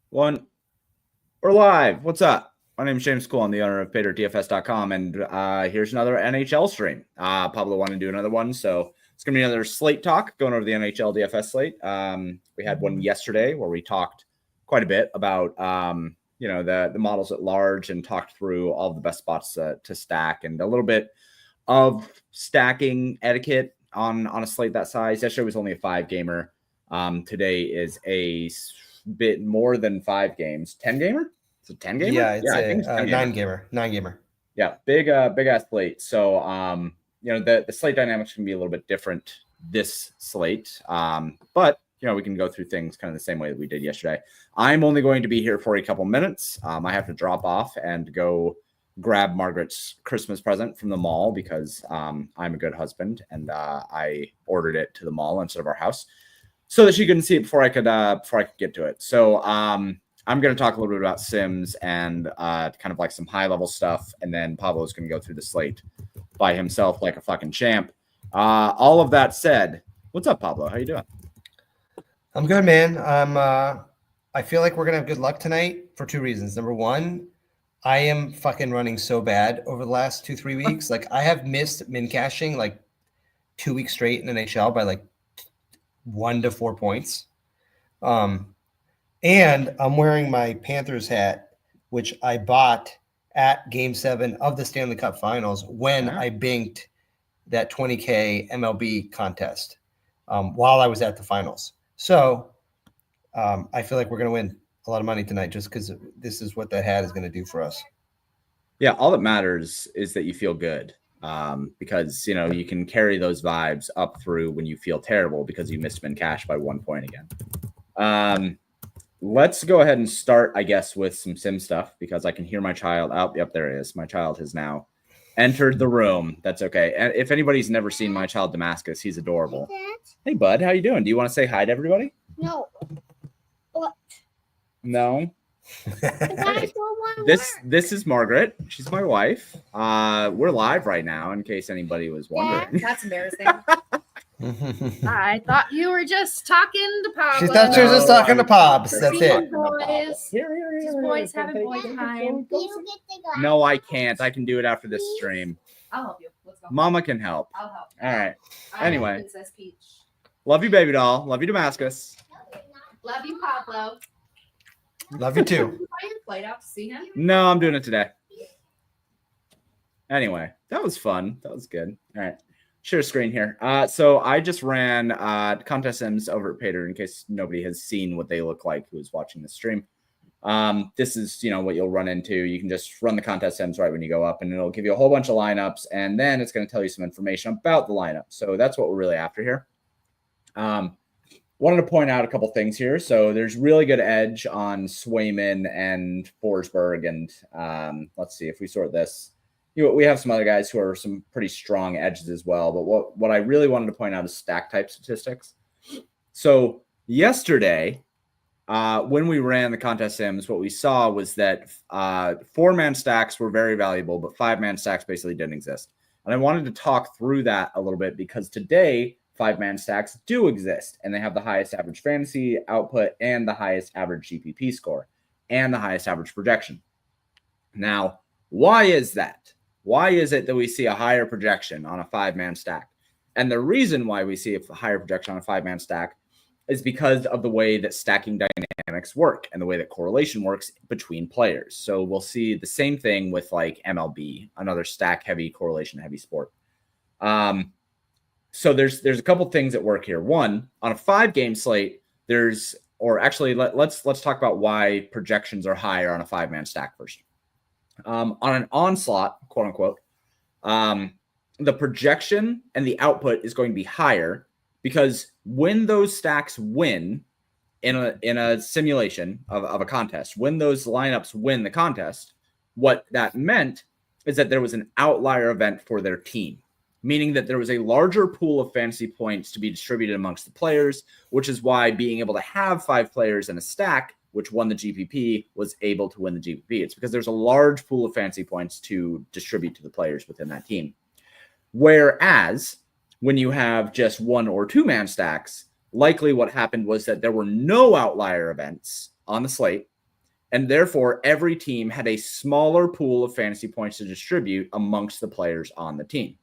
One. We're live. What's up? My name is James Cole. I'm the owner of PaydiRtDFS.com, and here's another NHL stream. Pablo wanted to do another one, so it's going to be another Slate talk going over the NHL DFS slate. We had one yesterday where we talked quite a bit about the models at large and talked through all the best spots to stack and a little bit of stacking etiquette on a slate that size. Yesterday was only a 5-gamer. Today is a bit more than 5 games. 10-gamer? It's a 10-gamer? Yeah, it's I think it's 9-gamer. Yeah, big ass slate. So the slate dynamics can be a little bit different this slate. But we can go through things kind of the same way that we did yesterday. I'm only going to be here for a couple minutes. I have to drop off and go grab Margaret's Christmas present from the mall because I'm a good husband and I ordered it to the mall instead of our house, so that she couldn't see it before I could get to it. So I'm going to talk a little bit about Sims and kind of like some high level stuff, and then Pablo's going to go through the slate by himself like a fucking champ. All of that said, what's up, Pablo? How you doing? I'm good, man. I feel like we're gonna have good luck tonight for 2 reasons. Number one, I am fucking running so bad over the last 2-3 weeks. Like I have missed min cashing like 2 weeks straight in NHL by like 1 to 4 points. And I'm wearing my Panthers hat, which I bought at Game 7 of the Stanley Cup Finals when I banked that 20K MLB contest while I was at the finals. So I feel like we're going to win a lot of money tonight just because this is what that hat is going to do for us. Yeah, all that matters is that you feel good. Because you can carry those vibes up through when you feel terrible because you missed min cash by 1 point again. Let's go ahead and start, I guess, with some sim stuff because I can hear my child. Oh, yep, there it is. My child has now entered the room. That's okay. And if anybody's never seen my child Damascus, he's adorable. Hey, bud, how you doing? Do you want to say hi to everybody? No. What? No. This is Margaret. She's my wife. We're live right now, in case anybody was wondering. That's embarrassing. I thought you were just talking to Pablo. She thought she was just talking to Pobs. That's it. Boys. These boys having boy time. No, I can't. I can do it after this stream. I'll help you. Let's go. Mama can help. I'll help. All right. Anyway. Princess Peach. Love you, baby doll. Love you, Damascus. Love you, Pablo. Love you too. Buy your flight out to see him? No, I'm doing it today. Anyway, that was fun. That was good. All right. Share screen here. So I just ran contest sims over at Paydirt in case nobody has seen what they look like who's watching the stream. This is, what you'll run into. You can just run the contest sims right when you go up and it'll give you a whole bunch of lineups and then it's going to tell you some information about the lineup. So that's what we're really after here. Wanted to point out a couple things here. So there's really good edge on Swayman and Forsberg. And let's see if we sort this. We have some other guys who are some pretty strong edges as well. But what I really wanted to point out is stack type statistics. So yesterday, when we ran the contest sims, what we saw was that 4-man stacks were very valuable, but 5-man stacks basically didn't exist. And I wanted to talk through that a little bit because today, 5-man stacks do exist, and they have the highest average fantasy output and the highest average GPP score and the highest average projection. Now, why is that? Why is it that we see a higher projection on a 5-man stack? And the reason why we see a higher projection on a 5-man stack is because of the way that stacking dynamics work and the way that correlation works between players. So we'll see the same thing with like MLB, another stack-heavy, correlation-heavy sport. So there's a couple things that work here. One, on a 5-game slate, let's talk about why projections are higher on a 5-man stack first. On an onslaught, quote unquote, the projection and the output is going to be higher because when those stacks win in a simulation of a contest, when those lineups win the contest, what that meant is that there was an outlier event for their team, meaning that there was a larger pool of fantasy points to be distributed amongst the players, which is why being able to have 5 players in a stack, which won the GPP, was able to win the GPP. It's because there's a large pool of fantasy points to distribute to the players within that team. Whereas when you have just 1 or 2-man stacks, likely what happened was that there were no outlier events on the slate, And therefore, every team had a smaller pool of fantasy points to distribute amongst the players on the team.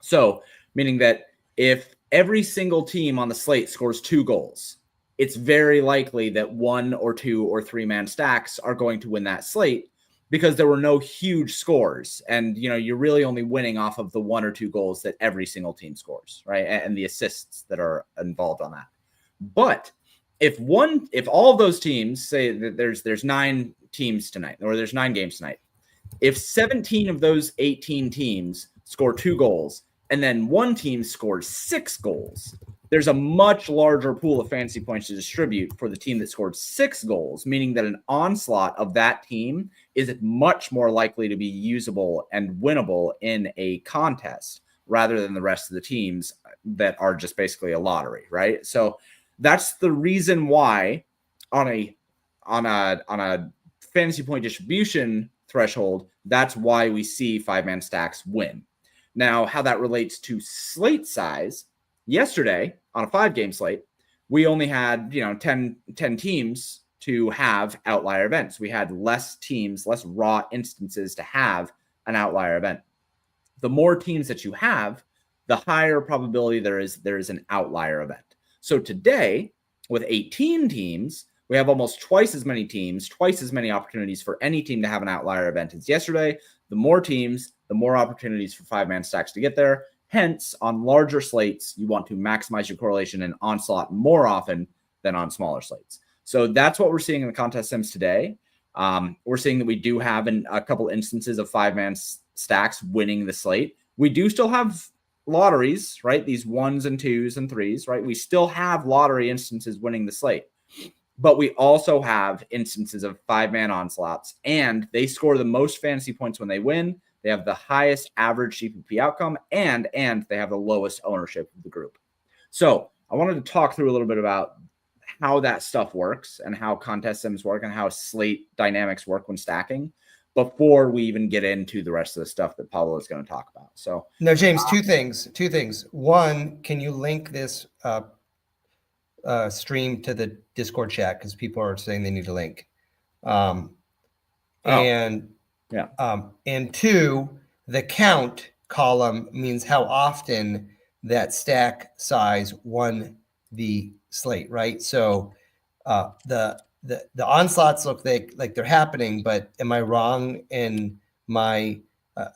So, meaning that if every single team on the slate scores 2 goals, it's very likely that 1 or 2 or 3-man stacks are going to win that slate because there were no huge scores. And, you're really only winning off of the 1 or 2 goals that every single team scores, right? And the assists that are involved on that. But if all of those teams, say that there's 9 teams tonight, or there's 9 games tonight, if 17 of those 18 teams score 2 goals, and then one team scores 6 goals, there's a much larger pool of fantasy points to distribute for the team that scored 6 goals, meaning that an onslaught of that team is much more likely to be usable and winnable in a contest rather than the rest of the teams that are just basically a lottery, right? So that's the reason why on a fantasy point distribution threshold, that's why we see 5-man stacks win. Now, how that relates to slate size, yesterday on a 5-game slate, we only had 10 teams to have outlier events. We had less teams, less raw instances to have an outlier event. The more teams that you have, the higher probability there is an outlier event. So today, with 18 teams, we have almost twice as many teams, twice as many opportunities for any team to have an outlier event as yesterday. The more teams, the more opportunities for 5-man stacks to get there. Hence, on larger slates, you want to maximize your correlation and onslaught more often than on smaller slates. So that's what we're seeing in the contest sims today. We're seeing that we do have a couple instances of 5-man stacks winning the slate. We do still have lotteries, right? These 1s and 2s and 3s, right? We still have lottery instances winning the slate. But we also have instances of 5-man onslaughts, and they score the most fantasy points when they win. They have the highest average GPP outcome, and they have the lowest ownership of the group. So I wanted to talk through a little bit about how that stuff works and how contest sims work and how slate dynamics work when stacking before we even get into the rest of the stuff that Pablo is going to talk about. So now, James, two things. One, can you link this stream to the Discord chat, because people are saying they need a link. And 2, the count column means how often that stack size won the slate, right? So the onslaughts look like they're happening, but am I wrong in my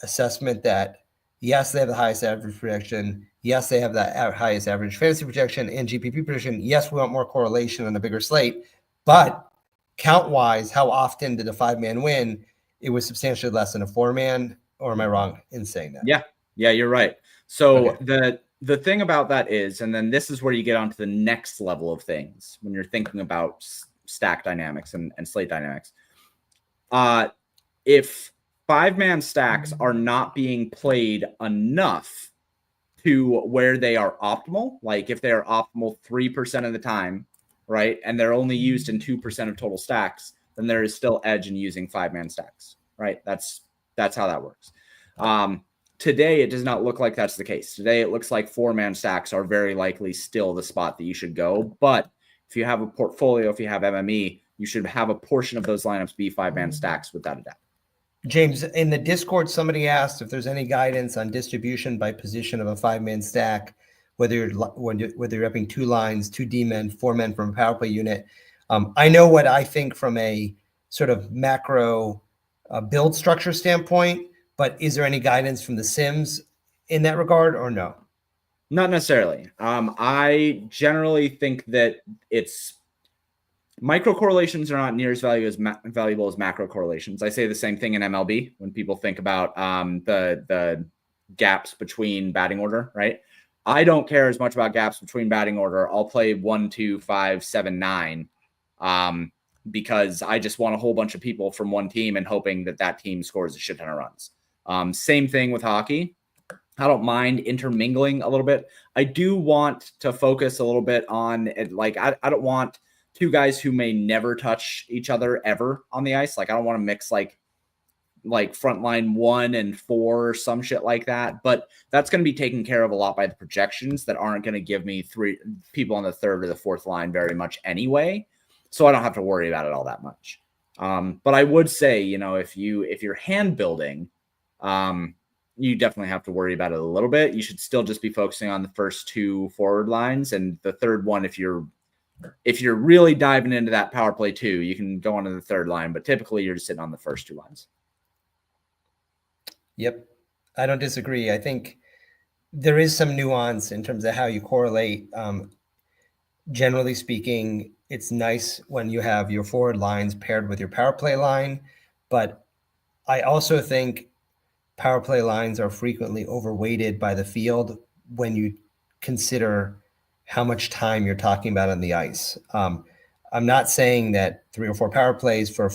assessment that yes, they have the highest average projection? Yes, they have the highest average fantasy projection and GPP projection. Yes, we want more correlation on a bigger slate, but count-wise, how often did a 5-man win? It was substantially less than a 4-man, or am I wrong in saying that? Yeah, you're right. So the thing about that is, and then this is where you get onto the next level of things when you're thinking about stack dynamics and slate dynamics. If 5-man stacks are not being played enough to where they are optimal, like if they are optimal 3% of the time, right, and they're only used in 2% of total stacks, then there is still edge in using 5-man stacks, right? That's how that works. Today, it does not look like that's the case. Today, it looks like 4-man stacks are very likely still the spot that you should go. But if you have a portfolio, if you have MME, you should have a portion of those lineups be 5-man stacks without a doubt. James, in the Discord, somebody asked if there's any guidance on distribution by position of a 5-man stack, whether you're repping 2 lines, 2 D-men, 4 men from a power play unit. I know what I think from a sort of macro build structure standpoint, but is there any guidance from the Sims in that regard or no? Not necessarily. I generally think that it's micro correlations are not near as valuable as macro correlations. I say the same thing in MLB when people think about the gaps between batting order, right? I don't care as much about gaps between batting order. I'll play 1, 2, 5, 7, 9 because I just want a whole bunch of people from one team and hoping that team scores a shit ton of runs. Same thing with hockey. I don't mind intermingling a little bit. I do want to focus a little bit on it. Like, I don't want 2 guys who may never touch each other ever on the ice. Like, I don't want to mix like front line 1 and 4 or some shit like that. But that's going to be taken care of a lot by the projections that aren't going to give me 3 people on the 3rd or the 4th line very much anyway. So I don't have to worry about it all that much. But I would say, if you're hand building, you definitely have to worry about it a little bit. You should still just be focusing on the first two forward lines, and the third one, if you're really diving into that power play too, you can go on to the third line, but typically you're just sitting on the first two lines. Yep. I don't disagree. I think there is some nuance in terms of how you correlate. Generally speaking, it's nice when you have your forward lines paired with your power play line, but I also think power play lines are frequently overweighted by the field when you consider how much time you're talking about on the ice. I'm not saying that 3 or 4 power plays for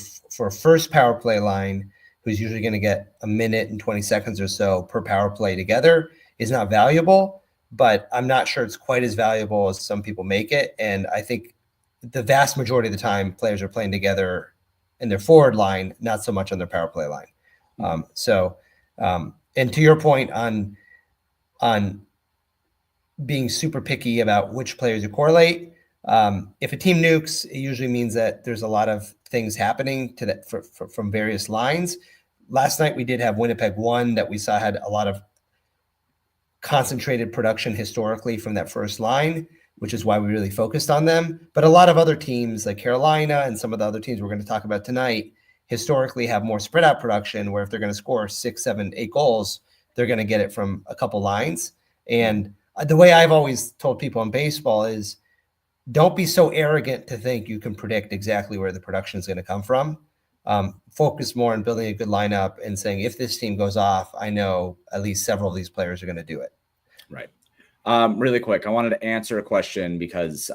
a first power play line, who's usually going to get a minute and 20 seconds or so per power play together, is not valuable, but I'm not sure it's quite as valuable as some people make it. And I think the vast majority of the time players are playing together in their forward line, not so much on their power play line. And to your point on being super picky about which players you correlate, if a team nukes, it usually means that there's a lot of things happening to that from various lines. Last night we did have Winnipeg 1 that we saw had a lot of concentrated production historically from that first line, which is why we really focused on them. But a lot of other teams like Carolina and some of the other teams we're going to talk about tonight historically have more spread out production, where if they're going to score 6, 7, 8 goals, they're going to get it from a couple lines. And the way I've always told people in baseball is, don't be so arrogant to think you can predict exactly where the production is going to come from. Focus more on building a good lineup and saying, if this team goes off, I know at least several of these players are going to do it. Right. Really quick, I wanted to answer a question because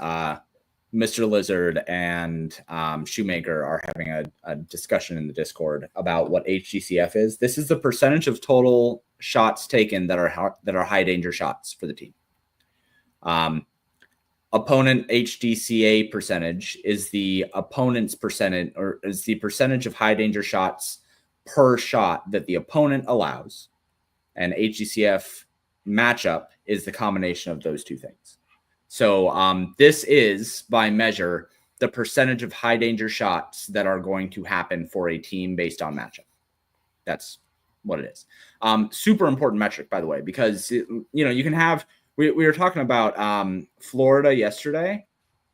Mr. Lizard and Shoemaker are having a discussion in the Discord about what HGCF is. This is the percentage of total shots taken that are high danger shots for the team. Opponent HDCA percentage is the opponent's percentage, or is the percentage of high danger shots per shot that the opponent allows. And HGCF matchup is the combination of those two things. So this is, by measure, the percentage of high danger shots that are going to happen for a team based on matchup. That's what it is. Super important metric, by the way, because you can have. We were talking about Florida yesterday,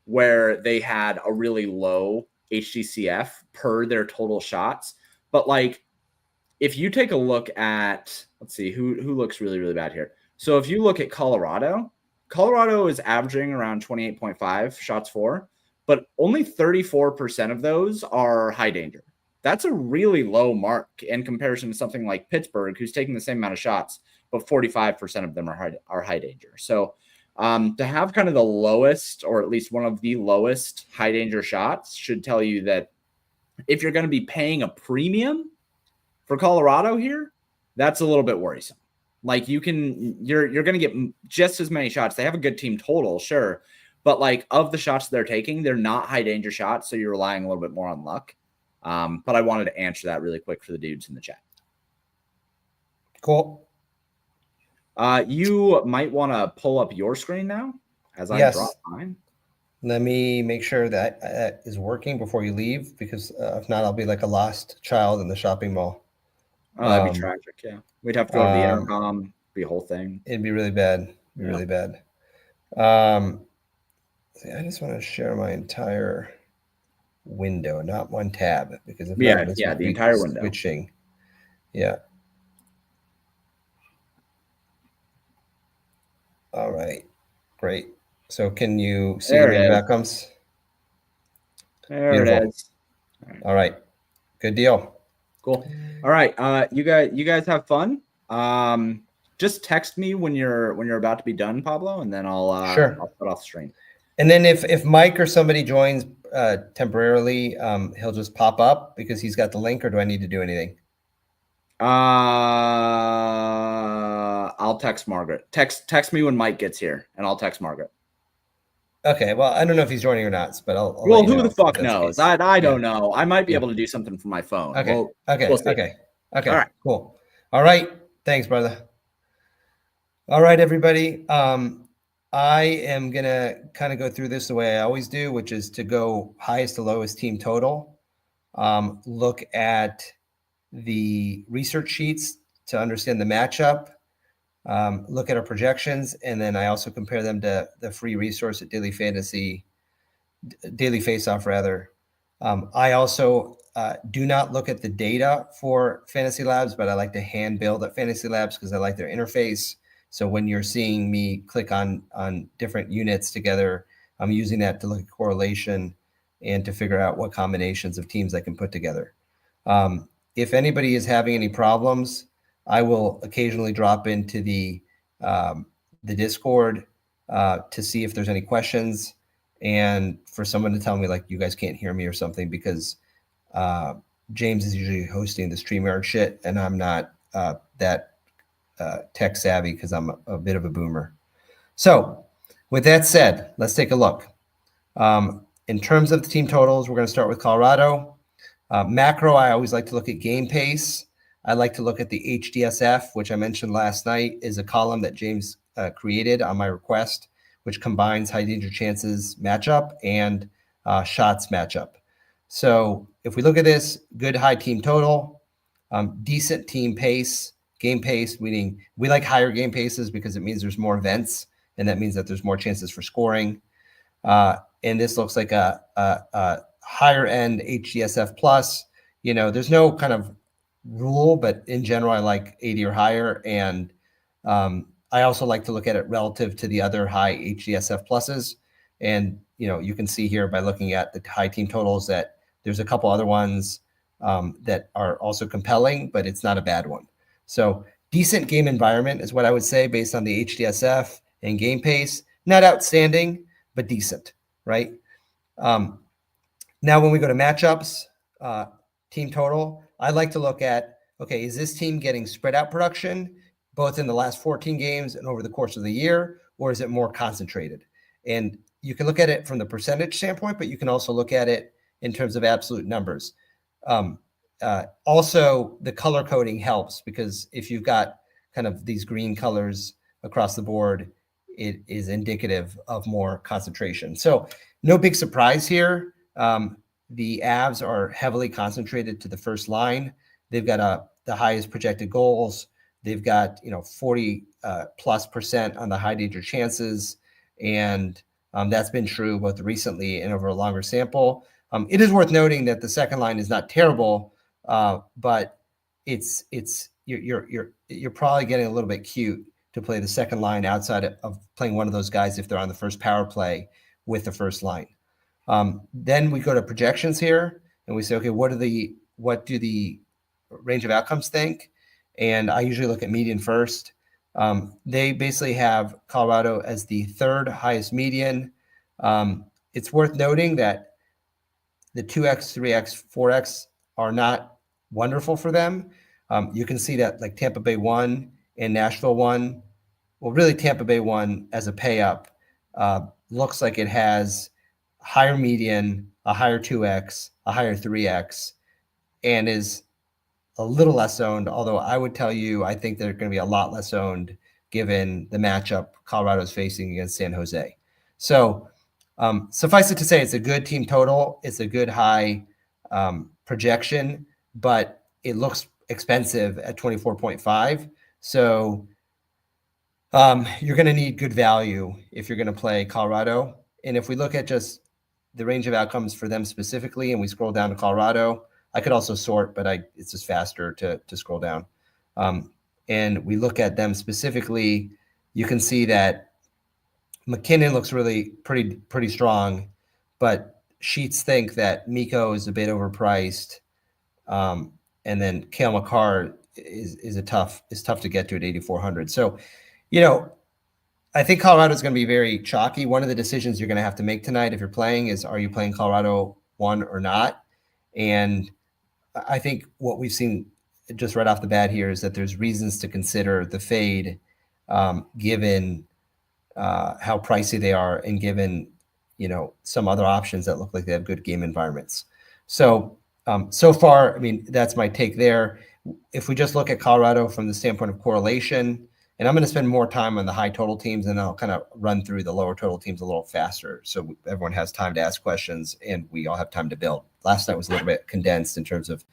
where they had a really low HGCF per their total shots. But if you take a look at, let's see, who looks really, really bad here. So if you look at Colorado is averaging around 28.5 shots for, but only 34% of those are high danger. That's a really low mark in comparison to something like Pittsburgh, who's taking the same amount of shots, but 45% of them are high danger. So to have kind of the lowest, or at least one of the lowest high danger shots, should tell you that if you're going to be paying a premium for Colorado here, that's a little bit worrisome. You're going to get just as many shots. They have a good team total, sure, but of the shots they're taking, they're not high danger shots, so you're relying a little bit more on luck. But I wanted to answer that really quick for the dudes in the chat. Cool. You might want to pull up your screen now as I drop mine. Let me make sure that is working before you leave, because if not, I'll be like a lost child in the shopping mall. Oh, that'd be tragic. Yeah, we'd have to go to the intercom. Be a whole thing. It'd be really bad. Really bad. I just want to share my entire window, not one tab, because if the entire window. Switching. Yeah. All right. Great. So can you see the Beckhams? There it is. All right. Good deal. Cool. All right. You guys have fun. Just text me when you're about to be done, Pablo, and then I'll put off the stream. And then if Mike or somebody joins temporarily, he'll just pop up because he's got the link, or do I need to do anything? I'll text Margaret. Text me when Mike gets here, and I'll text Margaret. Okay. Well, I don't know if he's joining or not, but I'll who the fuck knows? I don't know. I might be able to do something from my phone. Okay. We'll see. Okay. All right. Cool. All right. Thanks, brother. All right, everybody. I am going to kind of go through this the way I always do, which is to go highest to lowest team total. look at the research sheets to understand the matchup, look at our projections, and then I also compare them to the free resource at Daily Faceoff rather. I also do not look at the data for Fantasy Labs, but I like to hand build at Fantasy Labs because I like their interface. So when you're seeing me click on different units together, I'm using that to look at correlation and to figure out what combinations of teams I can put together. If anybody is having any problems, I will occasionally drop into the Discord to see if there's any questions, and for someone to tell me like you guys can't hear me or something, because James is usually hosting the StreamYard shit, and I'm not that tech savvy because I'm a bit of a boomer. So with that said, let's take a look. In terms of the team totals, we're going to start with Colorado. Macro, I always like to look at game pace. I like to look at the HDSF, which I mentioned last night, is a column that James created on my request, which combines high danger chances matchup and shots matchup. So if we look at this, good high team total, decent team pace, game pace, meaning we like higher game paces because it means there's more events, and that means that there's more chances for scoring. And this looks like a higher end HDSF plus. There's no kind of rule, but in general, I like 80 or higher. And I also like to look at it relative to the other high HDSF pluses. And, you can see here by looking at the high team totals that there's a couple other ones that are also compelling, but it's not a bad one. So decent game environment is what I would say based on the HDSF and game pace. Not outstanding, but decent, right? Now, when we go to matchups, team total, I like to look at, okay, is this team getting spread out production both in the last 14 games and over the course of the year, or is it more concentrated? And you can look at it from the percentage standpoint, but you can also look at it in terms of absolute numbers. Also, the color coding helps, because if you've got kind of these green colors across the board, it is indicative of more concentration. So no big surprise here. The Avs are heavily concentrated to the first line. They've got the highest projected goals. They've got 40 +% on the high danger chances, and that's been true both recently and over a longer sample. It is worth noting that the second line is not terrible, but you're probably getting a little bit cute to play the second line outside of playing one of those guys if they're on the first power play with the first line. Then we go to projections here, and we say, okay, what do the range of outcomes think? And I usually look at median first. They basically have Colorado as the third highest median. It's worth noting that the 2x, 3x, 4x are not wonderful for them. You can see that like Tampa Bay 1 and Nashville 1. Well, really Tampa Bay 1 as a pay up looks like it has higher median, a higher 2x, a higher 3x, and is a little less owned, although I would tell you I think they're going to be a lot less owned given the matchup Colorado's facing against San Jose. So suffice it to say, it's a good team total. It's a good high projection, but it looks expensive at 24.5. So you're going to need good value if you're going to play Colorado. And if we look at just the range of outcomes for them specifically, and we scroll down to Colorado, I could also sort, but it's just faster to scroll down. And we look at them specifically, you can see that McKinnon looks really pretty strong, but sheets think that Mikko is a bit overpriced. And then Cale Makar is tough to get to at 8,400. So, I think Colorado is going to be very chalky. One of the decisions you're going to have to make tonight if you're playing is, are you playing Colorado 1 or not? And I think what we've seen just right off the bat here is that there's reasons to consider the fade, given how pricey they are, and given some other options that look like they have good game environments. So so far, that's my take there. If we just look at Colorado from the standpoint of correlation, And I'm going to spend more time on the high total teams, and I'll kind of run through the lower total teams a little faster so everyone has time to ask questions and we all have time to build. Last night was a little bit condensed in terms of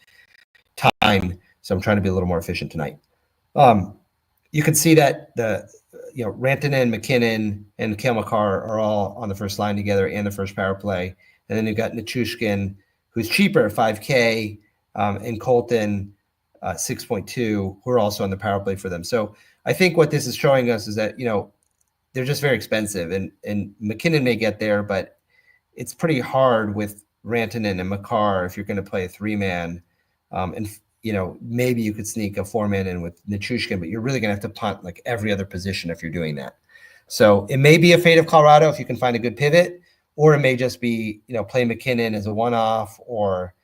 time, so I'm trying to be a little more efficient tonight. You can see that Rantanen, McKinnon, and Cale Makar are all on the first line together and the first power play. And then you've got Nichushkin, who's cheaper at 5K, and Colton, 6.2, who are also on the power play for them. So I think what this is showing us is that, they're just very expensive. And McKinnon may get there, but it's pretty hard with Rantanen and Makar if you're going to play a 3-man. Maybe you could sneak a 4-man in with Nichushkin, but you're really going to have to punt like every other position if you're doing that. So it may be a fate of Colorado if you can find a good pivot, or it may just be, play McKinnon as a one-off, or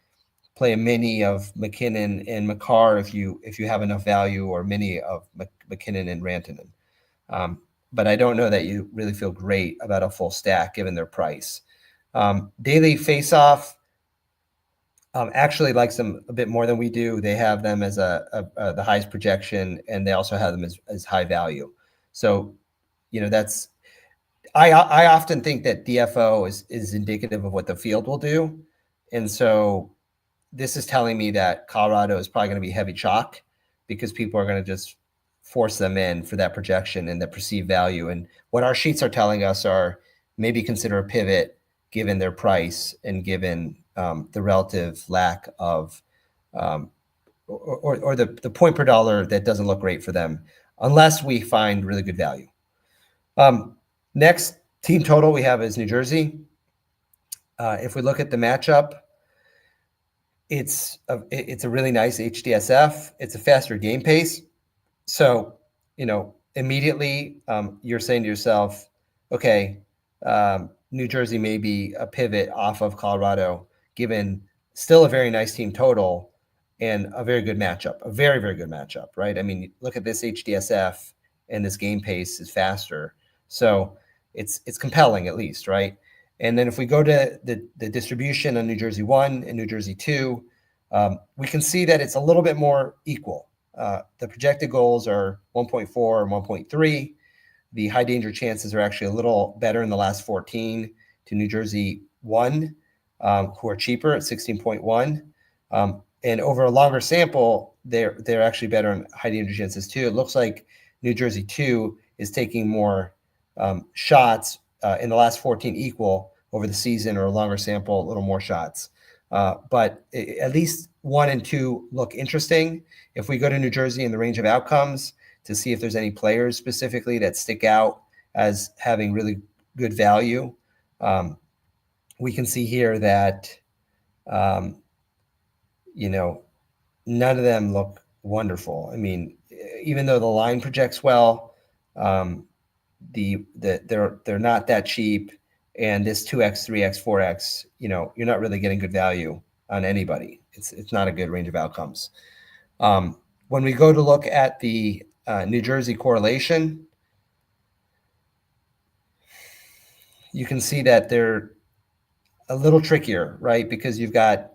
play a mini of McKinnon and Makar if you have enough value, or mini of McKinnon and Rantanen. But I don't know that you really feel great about a full stack given their price. Daily Faceoff actually likes them a bit more than we do. They have them as the highest projection, and they also have them as high value. So, that's I often think that DFO is indicative of what the field will do, and so this is telling me that Colorado is probably going to be heavy chalk because people are going to just force them in for that projection and the perceived value. And what our sheets are telling us are maybe consider a pivot given their price and given the relative lack of or the point per dollar that doesn't look great for them unless we find really good value. Next team total we have is New Jersey. If we look at the matchup, it's a really nice HDSF. It's a faster game pace. So, immediately you're saying to yourself, okay, New Jersey may be a pivot off of Colorado, given still a very nice team total and a very good matchup, a very, very good matchup, right? I mean, look at this HDSF and this game pace is faster. So it's compelling at least, right? And then if we go to the distribution on New Jersey 1 and New Jersey 2, we can see that it's a little bit more equal. The projected goals are 1.4 and 1.3. The high danger chances are actually a little better in the last 14 to New Jersey 1, who are cheaper at 16.1. And over a longer sample, they're actually better in high danger chances too. It looks like New Jersey 2 is taking more shots in the last 14 equal over the season, or a longer sample, a little more shots. But at least 1 and 2 look interesting. If we go to New Jersey in the range of outcomes to see if there's any players specifically that stick out as having really good value, we can see here that, none of them look wonderful. I mean, even though the line projects well, they're not that cheap. And this 2x, 3x, 4x, you're not really getting good value on anybody. It's not a good range of outcomes. When we go to look at the New Jersey correlation, you can see that they're a little trickier, right? Because you've got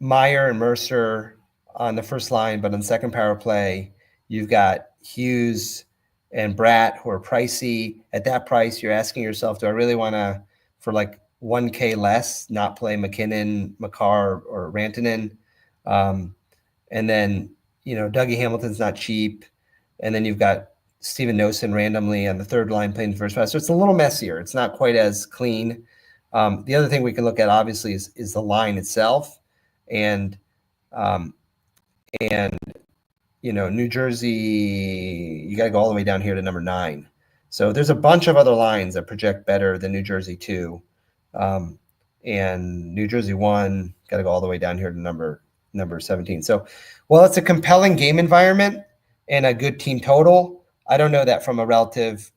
Meyer and Mercer on the first line, but on the second power play, you've got Hughes and Bratt, who are pricey. At that price, you're asking yourself, do I really want to, for like 1K less, not play McKinnon, Makar, or Rantanen? And then, Dougie Hamilton's not cheap. And then you've got Steven Nosen randomly on the third line playing the first pass. So it's a little messier. It's not quite as clean. The other thing we can look at, obviously, is the line itself. And New Jersey, you got to go all the way down here to number 9. So there's a bunch of other lines that project better than New Jersey 2. And New Jersey 1, got to go all the way down here to number 17. So, well, it's a compelling game environment and a good team total. I don't know that from a relative,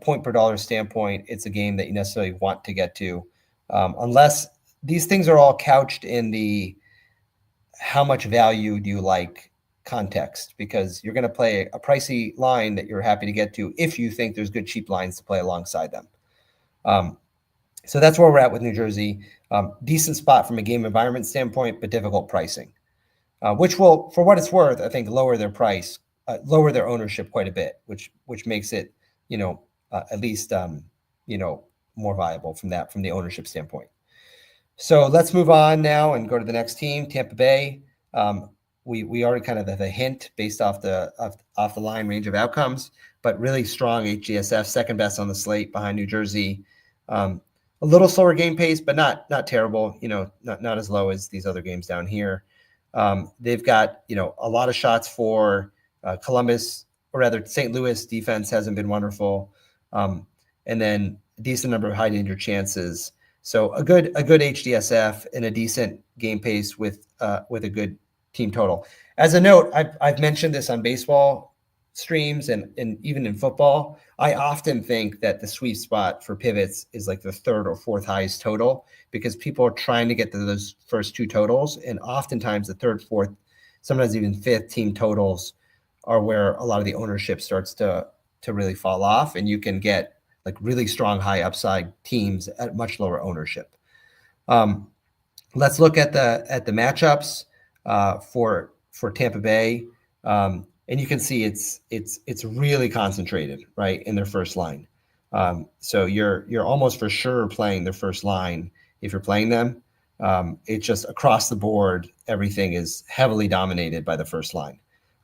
point per dollar standpoint, it's a game that you necessarily want to get to, unless these things are all couched in the how much value do you like context, because you're going to play a pricey line that you're happy to get to if you think there's good cheap lines to play alongside them. So that's where we're at with New Jersey. Decent spot from a game environment standpoint, but difficult pricing, which will, for what it's worth, I think lower their price lower their ownership quite a bit, which makes it, at least, more viable from the ownership standpoint. So let's move on now and go to the next team, Tampa Bay. We already kind of have a hint based off the line range of outcomes, but really strong HGSF, second best on the slate behind New Jersey. A little slower game pace, but not terrible. Not as low as these other games down here. They've got a lot of shots for Columbus, or rather St. Louis defense hasn't been wonderful, and then a decent number of high danger chances. So a good HDSF and a decent game pace with a good team total. As a note, I've mentioned this on baseball streams and even in football. I often think that the sweet spot for pivots is like the third or fourth highest total, because people are trying to get to those first two totals, and oftentimes the third, fourth, sometimes even fifth team totals are where a lot of the ownership starts to really fall off, and you can get like really strong high upside teams at much lower ownership. Let's look at the matchups for Tampa Bay, and you can see it's really concentrated right in their first line. So you're almost for sure playing their first line if you're playing them. It's just across the board, everything is heavily dominated by the first line.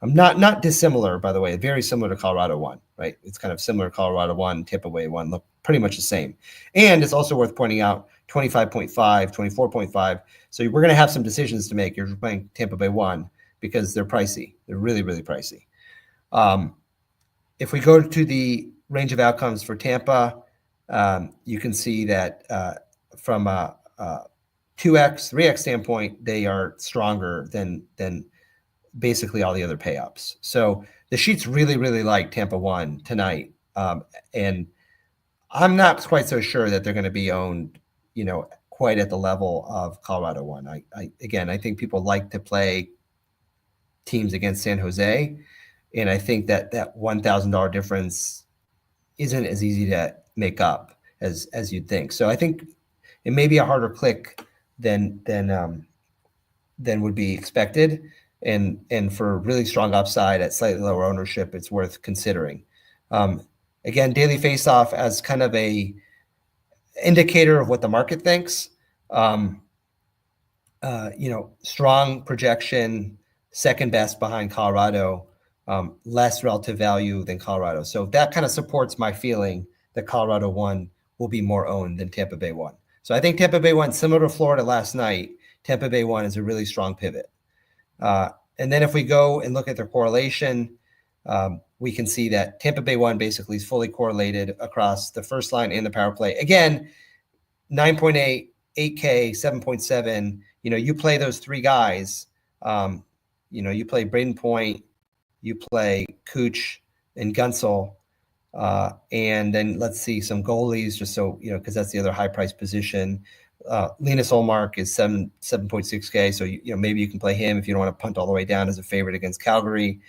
Not dissimilar, by the way, very similar to Colorado 1, right? It's kind of similar to Colorado 1, Tampa Bay 1, look pretty much the same. And it's also worth pointing out 25.5, 24.5. So we're going to have some decisions to make. You're playing Tampa Bay 1 because they're pricey. They're really, really pricey. If we go to the range of outcomes for Tampa, you can see that from a 2x, 3x standpoint, they are stronger than basically all the other pay-ups. So the sheets really, really like Tampa 1 tonight. And I'm not quite so sure that they're going to be owned, quite at the level of Colorado 1. I think people like to play teams against San Jose. And I think that $1,000 difference isn't as easy to make up as you'd think. So I think it may be a harder click than would be expected. And for really strong upside at slightly lower ownership, it's worth considering. Again, daily face-off as kind of a indicator of what the market thinks. Strong projection, second best behind Colorado, less relative value than Colorado. So that kind of supports my feeling that Colorado 1 will be more owned than Tampa Bay 1. So I think Tampa Bay 1, similar to Florida last night, Tampa Bay 1 is a really strong pivot. And then if we go and look at their correlation, we can see that Tampa Bay 1 basically is fully correlated across the first line and the power play. Again, 9.8, 8K, 7.7. You play those three guys. You play Braden Point, you play Cooch and Gunsel, and then let's see some goalies, just so because that's the other high price position. Linus Ullmark is 7.6K, so maybe you can play him if you don't want to punt all the way down as a favorite against Calgary,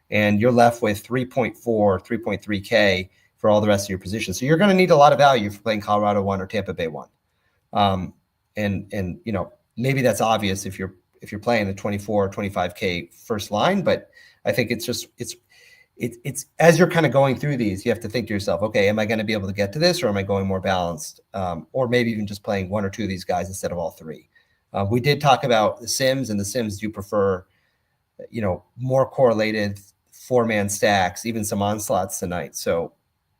and you're left with 3.4, 3.3K for all the rest of your positions. So you're going to need a lot of value for playing Colorado 1 or Tampa Bay 1, and maybe that's obvious if you're playing the 24, 25K first line, but I think it's as you're kind of going through these, you have to think to yourself, okay, am I going to be able to get to this, or am I going more balanced? Or maybe even just playing one or two of these guys instead of all three. We did talk about the Sims, and the Sims do prefer, more correlated 4-man stacks, even some onslaughts tonight. So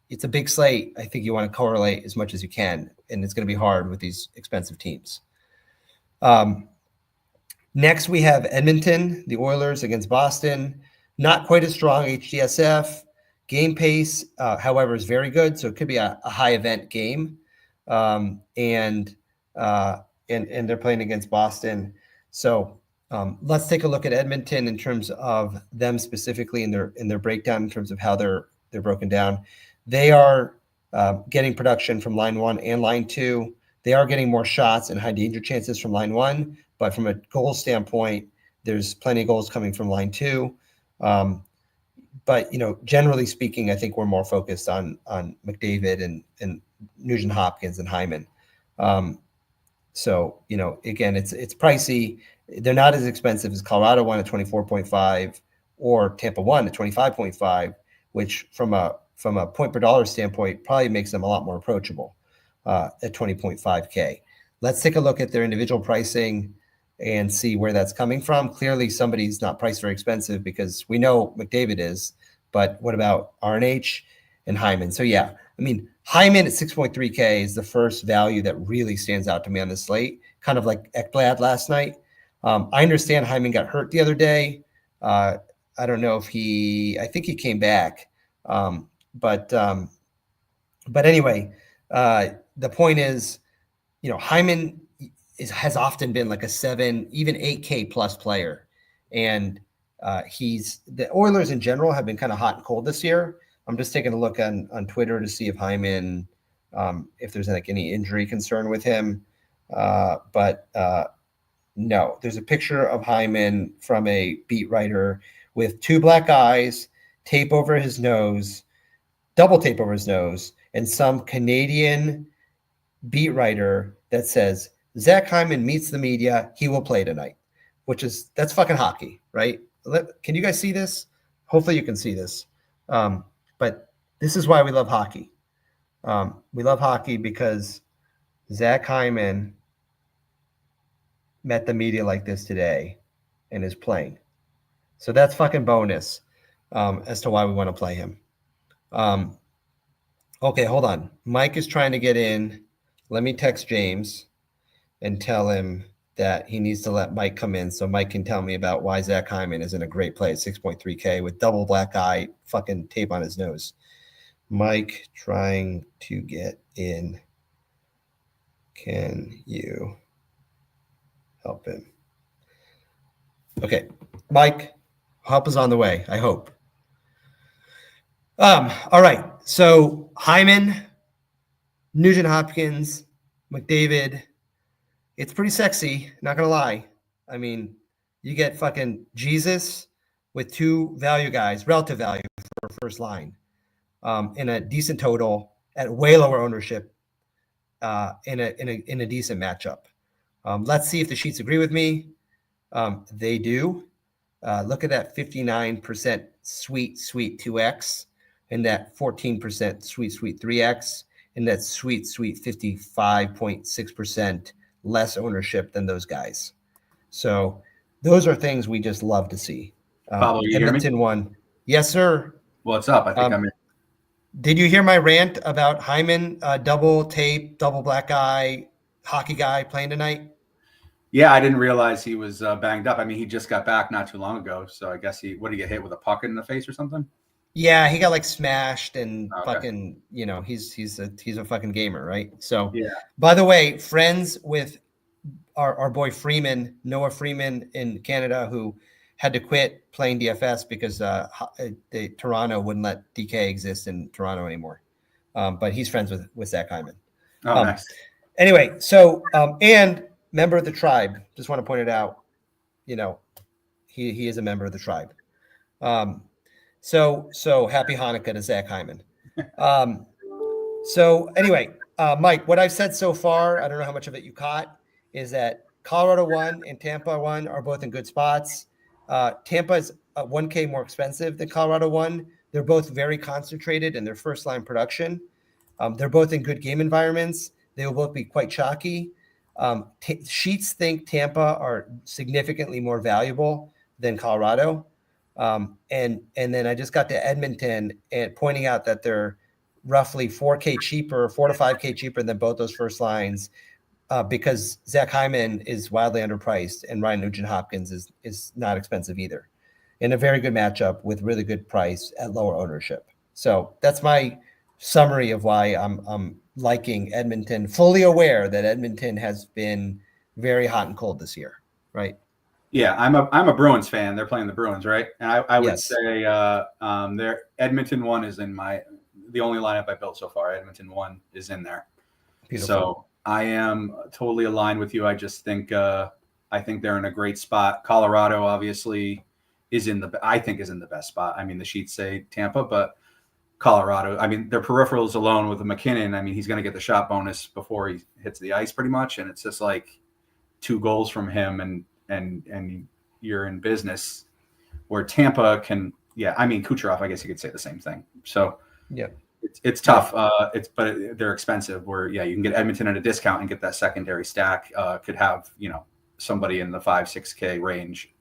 it's a big slate. I think you want to correlate as much as you can, and it's going to be hard with these expensive teams. Next, we have Edmonton, the Oilers against Boston. Not quite as strong HDSF. Game pace, however, is very good, so it could be a high event game. And they're playing against Boston. So let's take a look at Edmonton in terms of them specifically in their breakdown in terms of how they're broken down. They are getting production from line 1 and line 2. They are getting more shots and high danger chances from line 1, but from a goal standpoint, there's plenty of goals coming from line 2. But generally speaking, I think we're more focused on McDavid and Nugent Hopkins and Hyman. So again, it's pricey. They're not as expensive as Colorado 1 at 24.5 or Tampa 1 at 25.5, which from a point per dollar standpoint probably makes them a lot more approachable at 20.5K. Let's take a look at their individual pricing and see where that's coming from. Clearly, somebody's not priced very expensive because we know McDavid is, but what about RNH and Hyman? So yeah, I mean, Hyman at 6.3K is the first value that really stands out to me on the slate, kind of like Ekblad last night. I understand Hyman got hurt the other day. I don't know if I think he came back. But anyway, the point is, Hyman has often been like a 7, even 8K plus player. And the Oilers in general have been kind of hot and cold this year. I'm just taking a look on Twitter to see if Hyman, if there's like any injury concern with him. But no, there's a picture of Hyman from a beat writer with 2 black eyes, tape over his nose, double tape over his nose, and some Canadian beat writer that says, Zach Hyman meets the media, he will play tonight, that's fucking hockey, right? Can you guys see this? Hopefully you can see this. But this is why we love hockey. We love hockey because Zach Hyman met the media like this today and is playing. So that's fucking bonus as to why we want to play him. Okay, hold on. Mike is trying to get in. Let me text James and tell him that he needs to let Mike come in so Mike can tell me about why Zach Hyman is in a great play at 6.3K with double black eye, fucking tape on his nose. Mike trying to get in. Can you help him? Okay, Mike, help is on the way, I hope. All right, so Hyman, Nugent Hopkins, McDavid, it's pretty sexy, not gonna lie. I mean, you get fucking Jesus with 2 value guys, relative value for first line, in a decent total at way lower ownership, in a decent matchup. Let's see if the sheets agree with me. They do. Look at that 59% sweet 2x, and that 14% sweet 3x, and that sweet 55.6% less ownership than those guys. So those are things we just love to see. Pablo, you Edmonton hear me? won. Yes, sir. What's up? I think I'm in. Did you hear my rant about Hyman, double tape, double black eye, hockey guy playing tonight? Yeah, I didn't realize he was banged up. I mean, he just got back not too long ago. So I guess what did he get hit with a puck in the face or something? Yeah, he got like smashed and Okay. fucking, he's a fucking gamer, right? So Yeah. By the way, friends with our boy Freeman, Noah Freeman in Canada, who had to quit playing DFS because Toronto wouldn't let DK exist in Toronto anymore. But he's friends with Zach Hyman. Oh, nice. Anyway, so and member of the tribe. Just want to point it out. He is a member of the tribe. So happy Hanukkah to Zach Hyman. So anyway, Mike, what I've said so far, I don't know how much of it you caught, is that Colorado 1 and Tampa 1 are both in good spots. Tampa is 1K more expensive than Colorado 1. They're both very concentrated in their first line production. They're both in good game environments. They will both be quite chalky. Sheets think Tampa are significantly more valuable than Colorado. And then I just got to Edmonton and pointing out that they're roughly 4K cheaper, 4 to 5K cheaper than both those first lines, because Zach Hyman is wildly underpriced and Ryan Nugent-Hopkins is not expensive either, in a very good matchup with really good price at lower ownership. So that's my summary of why I'm liking Edmonton, fully aware that Edmonton has been very hot and cold this year, right? Yeah, I'm a Bruins fan. They're playing the Bruins, right? And I would Yes. say their Edmonton 1 is in the only lineup I built so far. Edmonton 1 is in there. Beautiful. So I am totally aligned with you. I just think I think they're in a great spot. Colorado obviously is in the best spot. I mean, the sheets say Tampa, but Colorado, I mean, their peripherals alone with the McKinnon, I mean, he's going to get the shot bonus before he hits the ice pretty much. And it's just like 2 goals from him and you're in business. where Tampa can, I mean, Kucherov, I guess you could say the same thing. So yeah, it's tough. But they're expensive where, you can get Edmonton at a discount and get that secondary stack. Could have, somebody in the 5-6K range.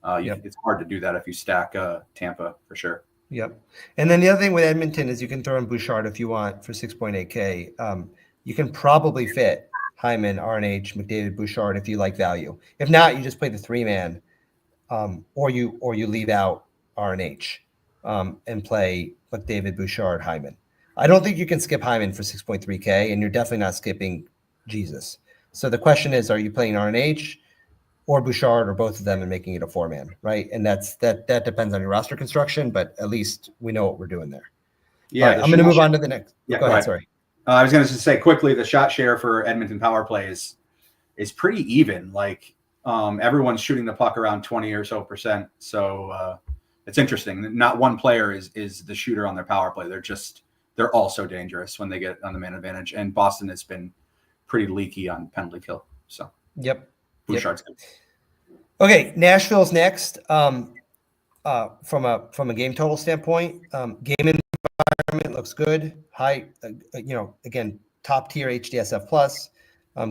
It's hard to do that if you stack Tampa for sure. Yep. And then the other thing with Edmonton is you can throw in Bouchard if you want for 6.8K. You can probably fit Hyman, RNH, McDavid, Bouchard if you like value. If not, you just play the 3-man, or you leave out RNH and play McDavid, Bouchard, Hyman. I don't think you can skip Hyman for 6.3K, and you're definitely not skipping Jesus. So the question is, are you playing RNH or Bouchard or both of them and making it a 4-man, right? And that depends on your roster construction, but at least we know what we're doing there. Yeah, right, I'm going to move on to the next. Yeah, go ahead. Sorry. I was going to say quickly, the shot share for Edmonton power play is pretty even. Like everyone's shooting the puck around 20 or so %. So it's interesting. Not one player is the shooter on their power play. They're all so dangerous when they get on the man advantage. And Boston has been pretty leaky on penalty kill. So yep. Bouchard's good. Okay, Nashville's next. From a game total standpoint, game environment looks good. High, again, top tier HDSF plus.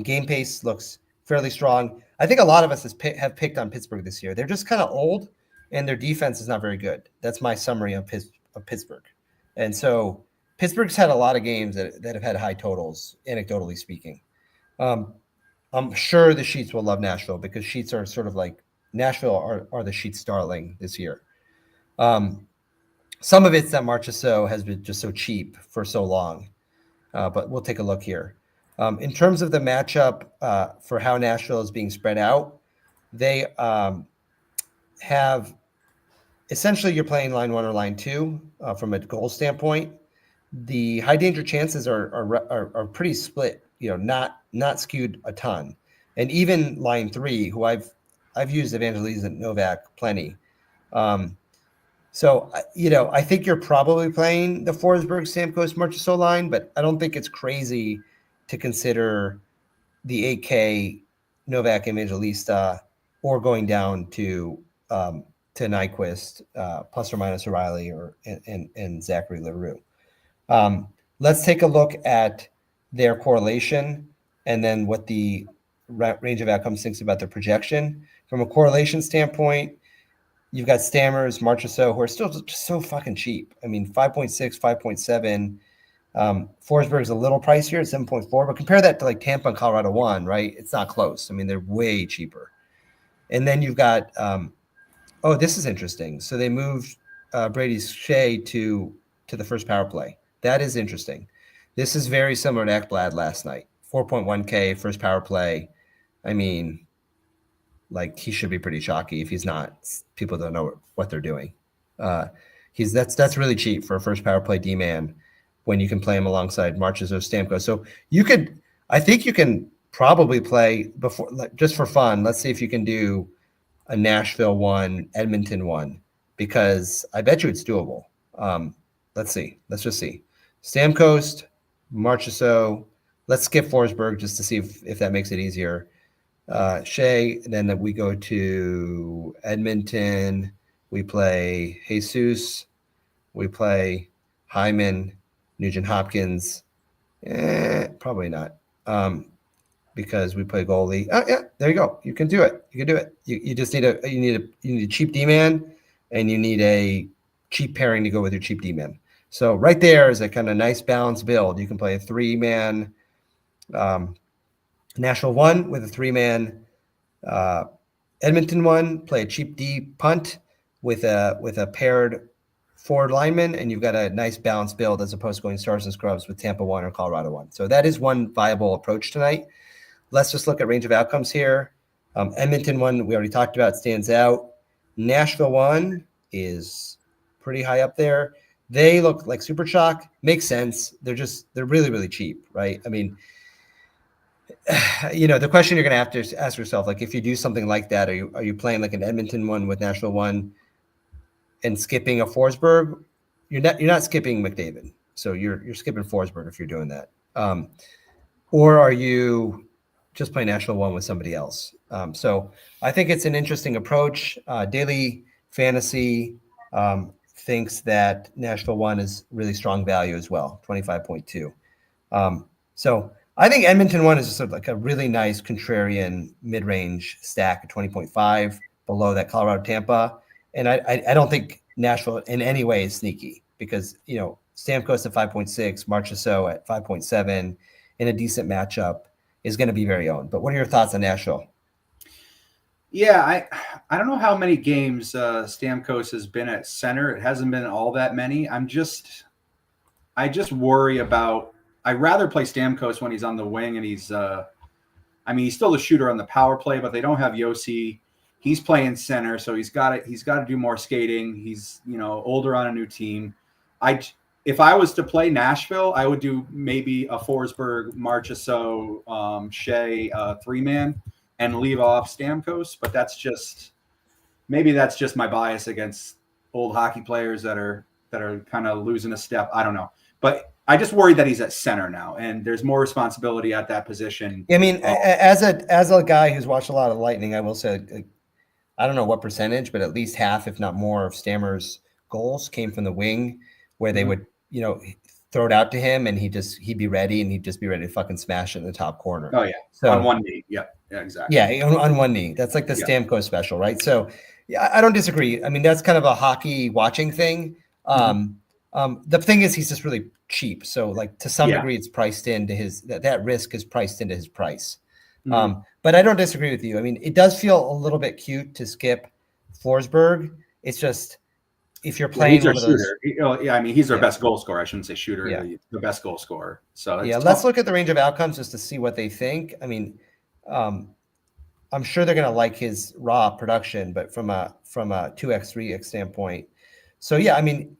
Game pace looks fairly strong. I think a lot of us have picked on Pittsburgh this year. They're just kind of old, and their defense is not very good. That's my summary of Pittsburgh. And so Pittsburgh's had a lot of games that have had high totals, anecdotally speaking. I'm sure the Sheets will love Nashville because Sheets are sort of like Nashville are the Sheets darling this year. Some of it's that Marchessault has been just so cheap for so long, but we'll take a look here. In terms of the matchup for how Nashville is being spread out, they have essentially you're playing line 1 or line 2 from a goal standpoint. The high danger chances are pretty split, not skewed a ton, and even line 3, who I've used Evangelista Novak plenty. So, I think you're probably playing the Forsberg, Stamkos, Marchessault line, but I don't think it's crazy to consider the 8K Novak Evangelista or going down to Nyquist, plus or minus O'Reilly and Zachary Leroux. Let's take a look at their correlation and then what the range of outcomes thinks about their projection. From a correlation standpoint, you've got Stammers, Marchessault, who are still just so fucking cheap. I mean, 5.6, 5.7. Forsberg's a little pricier at 7.4, but compare that to like Tampa and Colorado 1, right? It's not close. I mean, they're way cheaper. And then you've got, this is interesting. So they moved Brady Shea to the first power play. That is interesting. This is very similar to Ekblad last night. 4.1K first power play. I mean, like he should be pretty chalky. If he's not, people don't know what they're doing. That's really cheap for a first power play D-man when you can play him alongside Marchessault, Stamkos. So I think you can probably play before, like, just for fun. Let's see if you can do a Nashville 1, Edmonton 1, because I bet you it's doable. Let's see. Let's just see. Stamkos, Marchessault. Let's skip Forsberg just to see if that makes it easier. Shea, and then we go to Edmonton. We play Jesus. We play Hyman, Nugent Hopkins. Probably not, because we play goalie. Oh yeah, there you go. You can do it. You just need a cheap D-man, and you need a cheap pairing to go with your cheap D-man. So right there is a kind of nice balanced build. You can play a 3-man Nashville 1 with a 3-man Edmonton 1. Play a cheap D punt with a paired forward lineman, and you've got a nice balanced build as opposed to going stars and scrubs with Tampa 1 or Colorado 1. So that is one viable approach tonight. Let's just look at range of outcomes here. Edmonton 1, we already talked about, stands out. Nashville 1 is pretty high up there. They look like super chalk. Makes sense. They're really, really cheap, right? I mean, the question you're going to have to ask yourself, like, if you do something like that, are you playing like an Edmonton 1 with Nashville 1 and skipping a Forsberg? You're not skipping McDavid, so you're skipping Forsberg if you're doing that. Or are you just playing Nashville 1 with somebody else? So I think it's an interesting approach. Daily Fantasy thinks that Nashville 1 is really strong value as well, 25.2. So I think Edmonton 1 is just sort of like a really nice contrarian mid-range stack at 20.5 below that Colorado Tampa. And I don't think Nashville in any way is sneaky because, Stamkos at 5.6, Marchessault at 5.7 in a decent matchup is going to be very owned. But what are your thoughts on Nashville? Yeah, I don't know how many games Stamkos has been at center. It hasn't been all that many. I just worry about. I'd rather play Stamkos when he's on the wing and he's still a shooter on the power play, but they don't have Yossi. He's playing center, so he's got to do more skating. He's older on a new team. If I was to play Nashville, I would do maybe a Forsberg, Marchessault, Shea 3-man and leave off Stamkos. But that's just my bias against old hockey players that are kind of losing a step. I don't know, but I just worry that he's at center now, and there's more responsibility at that position. I mean, as a guy who's watched a lot of Lightning, I will say, I don't know what percentage, but at least half, if not more, of Stammer's goals came from the wing, where they would, throw it out to him, and he'd be ready, and he'd just be ready to fucking smash it in the top corner. Oh yeah, so on one knee, yeah, exactly. Yeah, on one knee. That's like the Stamkos special, right? So, yeah, I don't disagree. I mean, that's kind of a hockey watching thing. The thing is, he's just really cheap. So, like, to some degree, it's priced into that risk is priced into his price. But I don't disagree with you. I mean, it does feel a little bit cute to skip Forsberg. It's just if you're playing he's one of those, shooter. He's their best goal scorer. I shouldn't say shooter. Yeah. The best goal scorer. So let's look at the range of outcomes just to see what they think. I mean, I'm sure they're going to like his raw production, but from a 2x 3x standpoint. So yeah, I mean,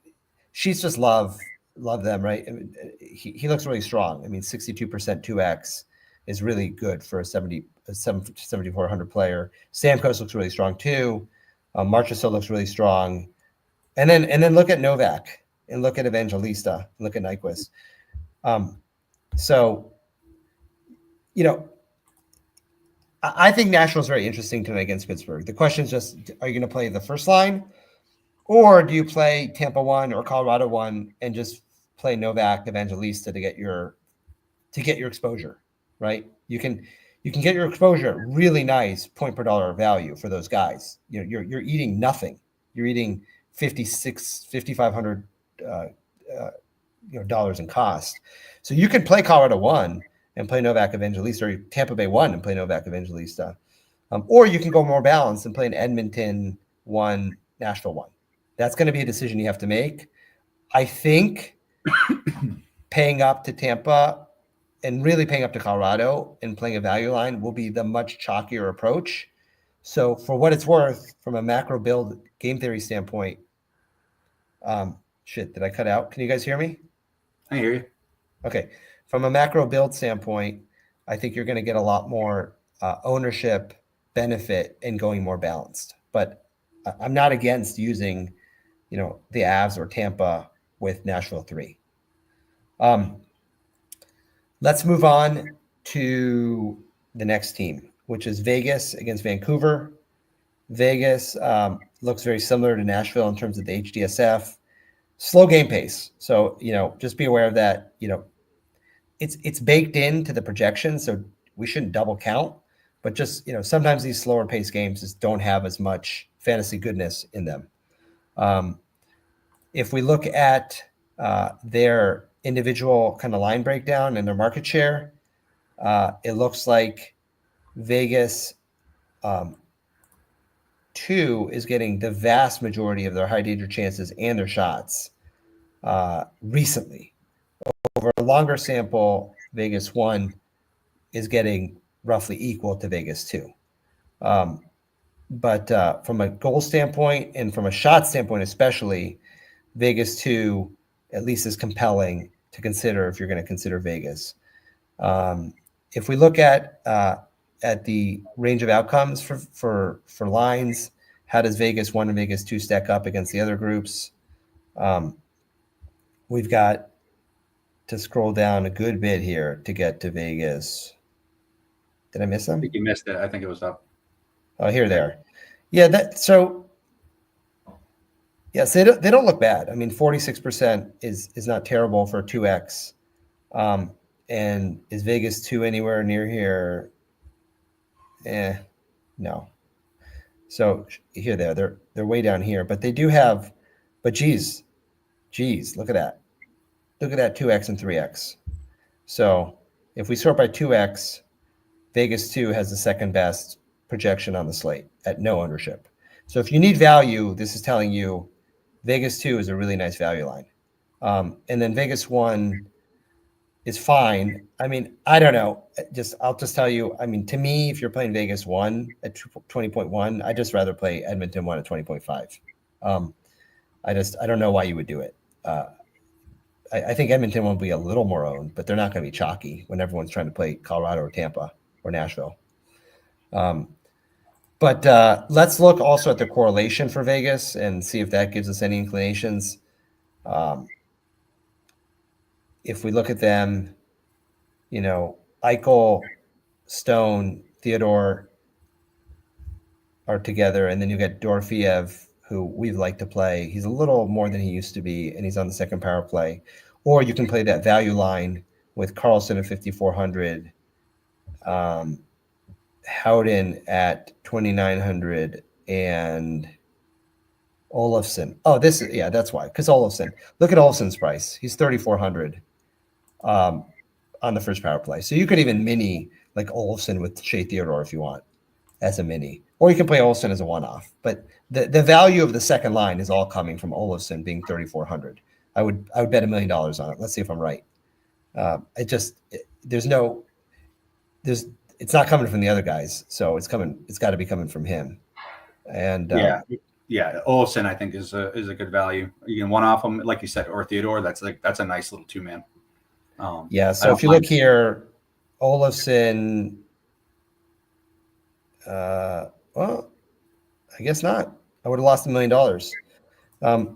she's just love them, right? I mean, he looks really strong. I mean, 62% 2x is really good for a 7,400 player. Stamkos looks really strong too. Marchessault looks really strong. And then look at Novak and look at Evangelista, and look at Nyquist. So, I think Nashville's very interesting tonight against Pittsburgh. The question is just, are you going to play the first line, or do you play Tampa 1 or Colorado 1 and just play Novak, Evangelista to get your exposure, right? You can get your exposure at really nice point per dollar value for those guys. You're eating nothing. You're eating $5,500 dollars in cost. So you can play Colorado 1 and play Novak Evangelista, or Tampa Bay 1 and play Novak Evangelista. Or you can go more balanced and play an Edmonton 1, Nashville 1. That's going to be a decision you have to make. I think paying up to Tampa and really paying up to Colorado and playing a value line will be the much chalkier approach. So for what it's worth, from a macro build game theory standpoint, did I cut out? Can you guys hear me? I hear you. Okay. From a macro build standpoint, I think you're going to get a lot more ownership benefit in going more balanced. But I'm not against using, the Avs or Tampa with Nashville 3. Let's move on to the next team, which is Vegas against Vancouver. Vegas looks very similar to Nashville in terms of the HDSF. Slow game pace. So, just be aware of that. It's baked into the projection, so we shouldn't double count. But just, sometimes these slower pace games just don't have as much fantasy goodness in them. If we look at their individual kind of line breakdown and their market share, it looks like Vegas 2 is getting the vast majority of their high danger chances and their shots recently. Over a longer sample, Vegas 1 is getting roughly equal to Vegas 2. But from a goal standpoint and from a shot standpoint especially, Vegas 2 at least is compelling to consider if you're going to consider Vegas. If we look at the range of outcomes for lines, how does Vegas 1 and Vegas 2 stack up against the other groups? We've got to scroll down a good bit here to get to Vegas. Did I miss them? I think you missed it. I think it was up. Oh, here they are. Yeah, so Yes, they don't look bad. I mean, 46% is not terrible for 2x. And is Vegas 2 anywhere near here? No. So here they're way down here, but they do have, but geez, look at that. Look at that 2x and 3x. So if we sort by 2x, Vegas 2 has the second best projection on the slate at no ownership. So if you need value, this is telling you Vegas 2 is a really nice value line. And then Vegas 1 is fine. I mean, I don't know. I'll just tell you, I mean, to me, if you're playing Vegas 1 at 20.1, I'd just rather play Edmonton 1 at 20.5. I don't know why you would do it. I think Edmonton will be a little more owned, but they're not going to be chalky when everyone's trying to play Colorado or Tampa or Nashville. But let's look also at the correlation for Vegas and see if that gives us any inclinations. If we look at them, Eichel, Stone, Theodore are together, and then you get Dorofeev, who we'd like to play. He's a little more than he used to be, and he's on the second power play. Or you can play that value line with Carlson at 5,400, Howden at 2,900, and Olofsson. Oh, that's why. Because Olofsson. Look at Olofsson's price. He's 3,400 on the first power play. So you could even mini like Olofsson with Shea Theodore if you want as a mini. Or you can play Olofsson as a one-off. But the value of the second line is all coming from Olofsson being 3,400. I would bet $1 million on it. Let's see if I'm right. It's not coming from the other guys, so it's got to be coming from him. And Olofsson I think is a good value. You can one off him, like you said, or Theodore. That's a nice little two man. So if you look here, Olofsson. Well, I guess not. I would have lost $1 million.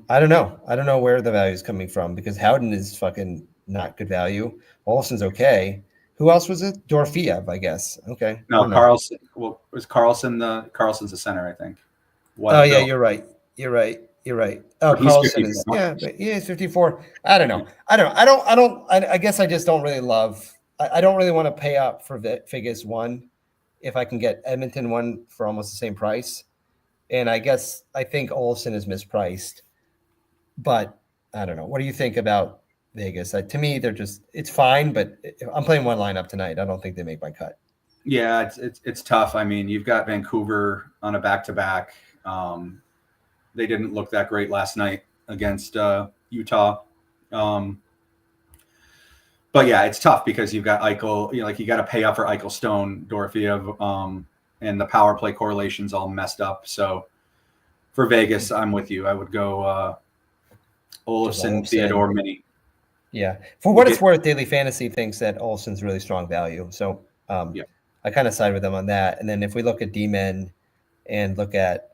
I don't know. I don't know where the value is coming from because Howden is fucking not good value. Olofsson's okay. Who else was it? Dorofeev, I guess. Okay. No, Carlson. Well, was Carlson's the center, I think. Yeah, you're right. Oh, Carlson is he's 54. I don't know. I guess I just don't really love. I don't really want to pay up for Vegas 1 if I can get Edmonton 1 for almost the same price. And I think Olofsson is mispriced, but I don't know. What do you think about Vegas? To me, it's fine, but I'm playing one lineup tonight. I don't think they make my cut. Yeah, it's tough. I mean, you've got Vancouver on a back-to-back. They didn't look that great last night against Utah. But yeah, it's tough because you've got Eichel, you got to pay up for Eichel, Stone, Dorofeev, and the power play correlation's all messed up. So for Vegas, I'm with you. I would go Olofsson, Theodore, mini. Yeah. For what it's worth, Daily Fantasy thinks that Olofsson's really strong value. So I kind of side with them on that. And then if we look at D-men and look at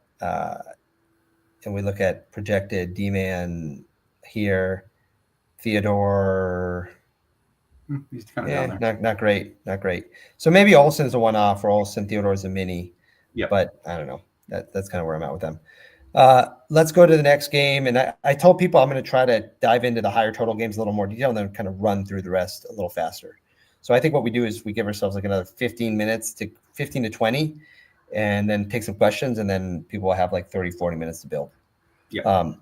projected D-man here, Theodore. He's kind of down there. Not great. So maybe Olsson's a one-off or Olofsson, Theodore's a mini. Yeah. But I don't know. That's kind of where I'm at with them. Let's go to the next game. And I told people I'm going to try to dive into the higher total games a little more detail and then kind of run through the rest a little faster. So I think what we do is we give ourselves like another 15 to 20 and then take some questions. And then people will have like 30, 40 minutes to build. Yeah. All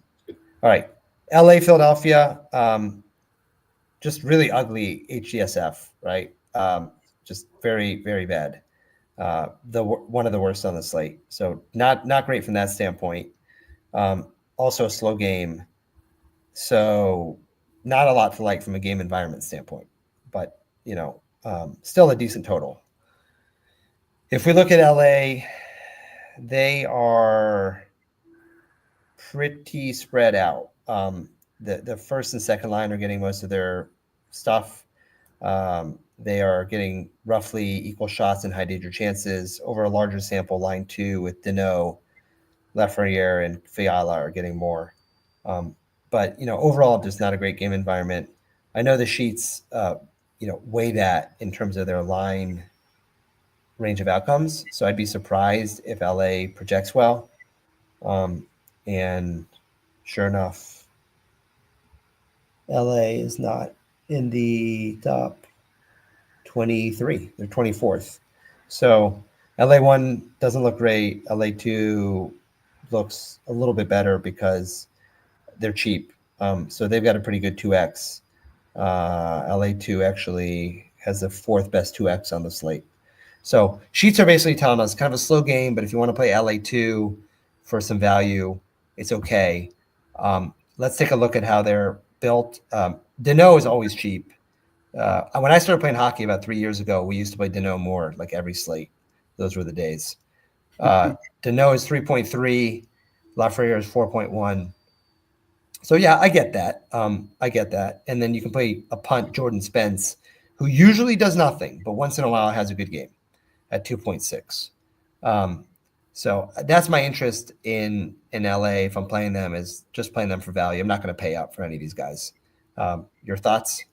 right. LA, Philadelphia. Just really ugly HDSF, right? Just very, very bad. One of the worst on the slate. So not great from that standpoint. Also a slow game. So not a lot to like from a game environment standpoint, but still a decent total. If we look at LA, they are pretty spread out. The first and second line are getting most of their stuff. They are getting roughly equal shots and high danger chances over a larger sample. Line 2 with Deneau, Lafreniere, and Fiala are getting more. But overall, just not a great game environment. I know the sheets, weigh that in terms of their line range of outcomes. So I'd be surprised if LA projects well. And Sure enough, LA is not in the top 23. They're 24th. So LA1 doesn't look great. LA2 looks a little bit better because they're cheap. So they've got a pretty good 2x. LA2 actually has the 4th best 2x on the slate. So sheets are basically telling us kind of a slow game, but if you want to play LA2 for some value, it's okay. Let's take a look at how they're built. Deneau is always cheap. When I started playing hockey about 3 years ago, we used to play Deneau more, like every slate. Those were the days. Deneau is 3.3. Lafreniere is 4.1. So, yeah, I get that. And then you can play a punt, Jordan Spence, who usually does nothing, but once in a while has a good game at 2.6. So that's my interest in LA. If I'm playing them, is just playing them for value. I'm not going to pay up for any of these guys. Your thoughts?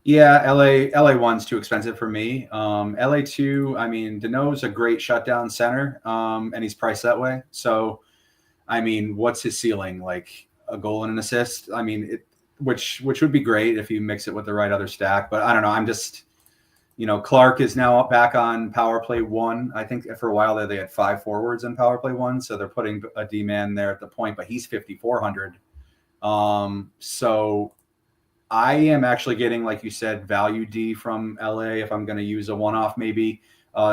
Yeah, LA1's too expensive for me. LA2, I mean, Deneau's a great shutdown center, and he's priced that way. So, I mean, what's his ceiling? Like a goal and an assist? I mean, which would be great if you mix it with the right other stack. But I don't know. I'm just, Clark is now back on power play 1. I think for a while there they had 5 forwards in power play 1, so they're putting a D-man there at the point, but he's 5,400. So I am actually getting, like you said, value D from LA if I'm going to use a one-off maybe.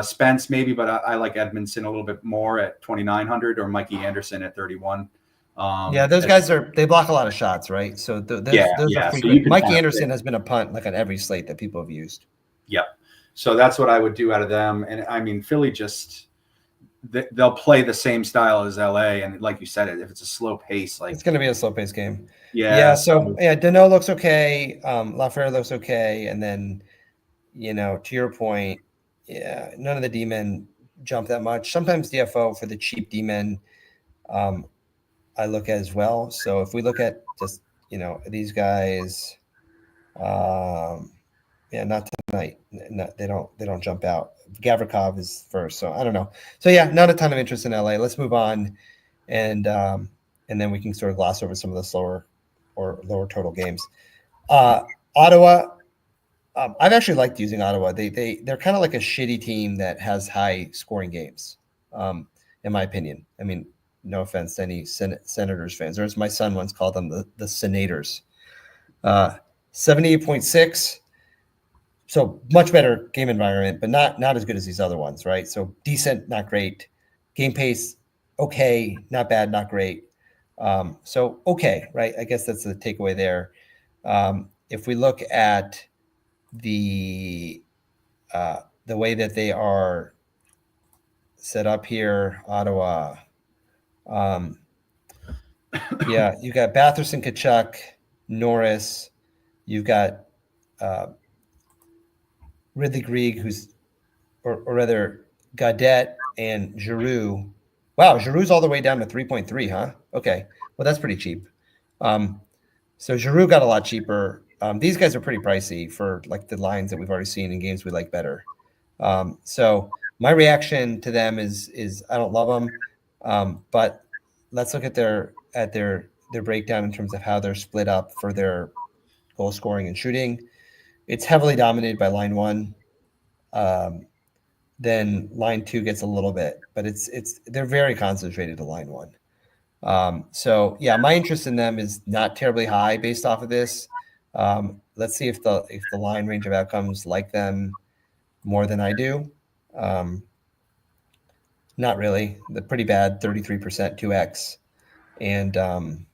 Spence maybe, but I like Edmondson a little bit more at 2,900 or Mikey Anderson at 31. Those guys they block a lot of shots, right? So those are frequent. So Mikey Anderson has been a punt like on every slate that people have used. Yep. So that's what I would do out of them. And I mean, Philly just they'll play the same style as LA, and like you said, if it's a slow pace, like it's going to be a slow pace game. Yeah. So Deneau looks okay. Lafreniere looks okay, and then to your point, none of the D-men jump that much. Sometimes DFO for the cheap D-men, I look at as well. So if we look at just these guys, not tonight. No, they don't jump out. Gavrikov is first, so I don't know. So not a ton of interest in LA. Let's move on, and then we can sort of gloss over some of the slower or lower total games. Ottawa, I've actually liked using Ottawa. They're kind of like a shitty team that has high scoring games, in my opinion. I mean, no offense to any Senators fans, or as my son once called them, the Senators. 78.6. So much better game environment, but not as good as these other ones, right? So decent, not great. Game pace, okay, not bad, not great. So okay, right? I guess that's the takeaway there. If we look at the way that they are set up here, Ottawa. You got Batherson, Kachuk, Norris. You've got Ridley Grieg, or rather Gaudette and Giroux. Wow, Giroux's all the way down to 3.3, huh? Okay, well that's pretty cheap. So Giroux got a lot cheaper. These guys are pretty pricey for like the lines that we've already seen in games we like better. So my reaction to them is I don't love them, but let's look at their breakdown in terms of how they're split up for their goal scoring and shooting. It's heavily dominated by line 1. Then line 2 gets a little bit, but they're very concentrated to line 1. So my interest in them is not terribly high based off of this. Let's see if the line range of outcomes like them more than I do. Not really. They're pretty bad, 33% 2x. And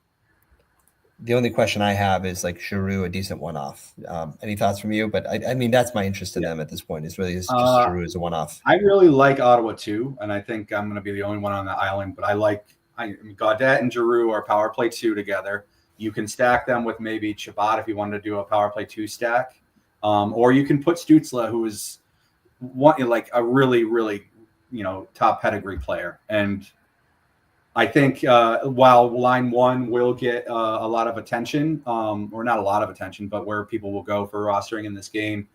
the only question I have is like Giroux, a decent one-off. Any thoughts from you? But I mean, that's my interest in them at this point. It's really just Giroux as a one-off. I really like Ottawa too, and I think I'm going to be the only one on the island. But I mean, Gaudette and Giroux are power play 2 together. You can stack them with maybe Chabot if you wanted to do a power play 2 stack, or you can put Stützle, who is like a really, really top pedigree player. And I think while line 1 will get a lot of attention, or not a lot of attention, but where people will go for rostering in this game,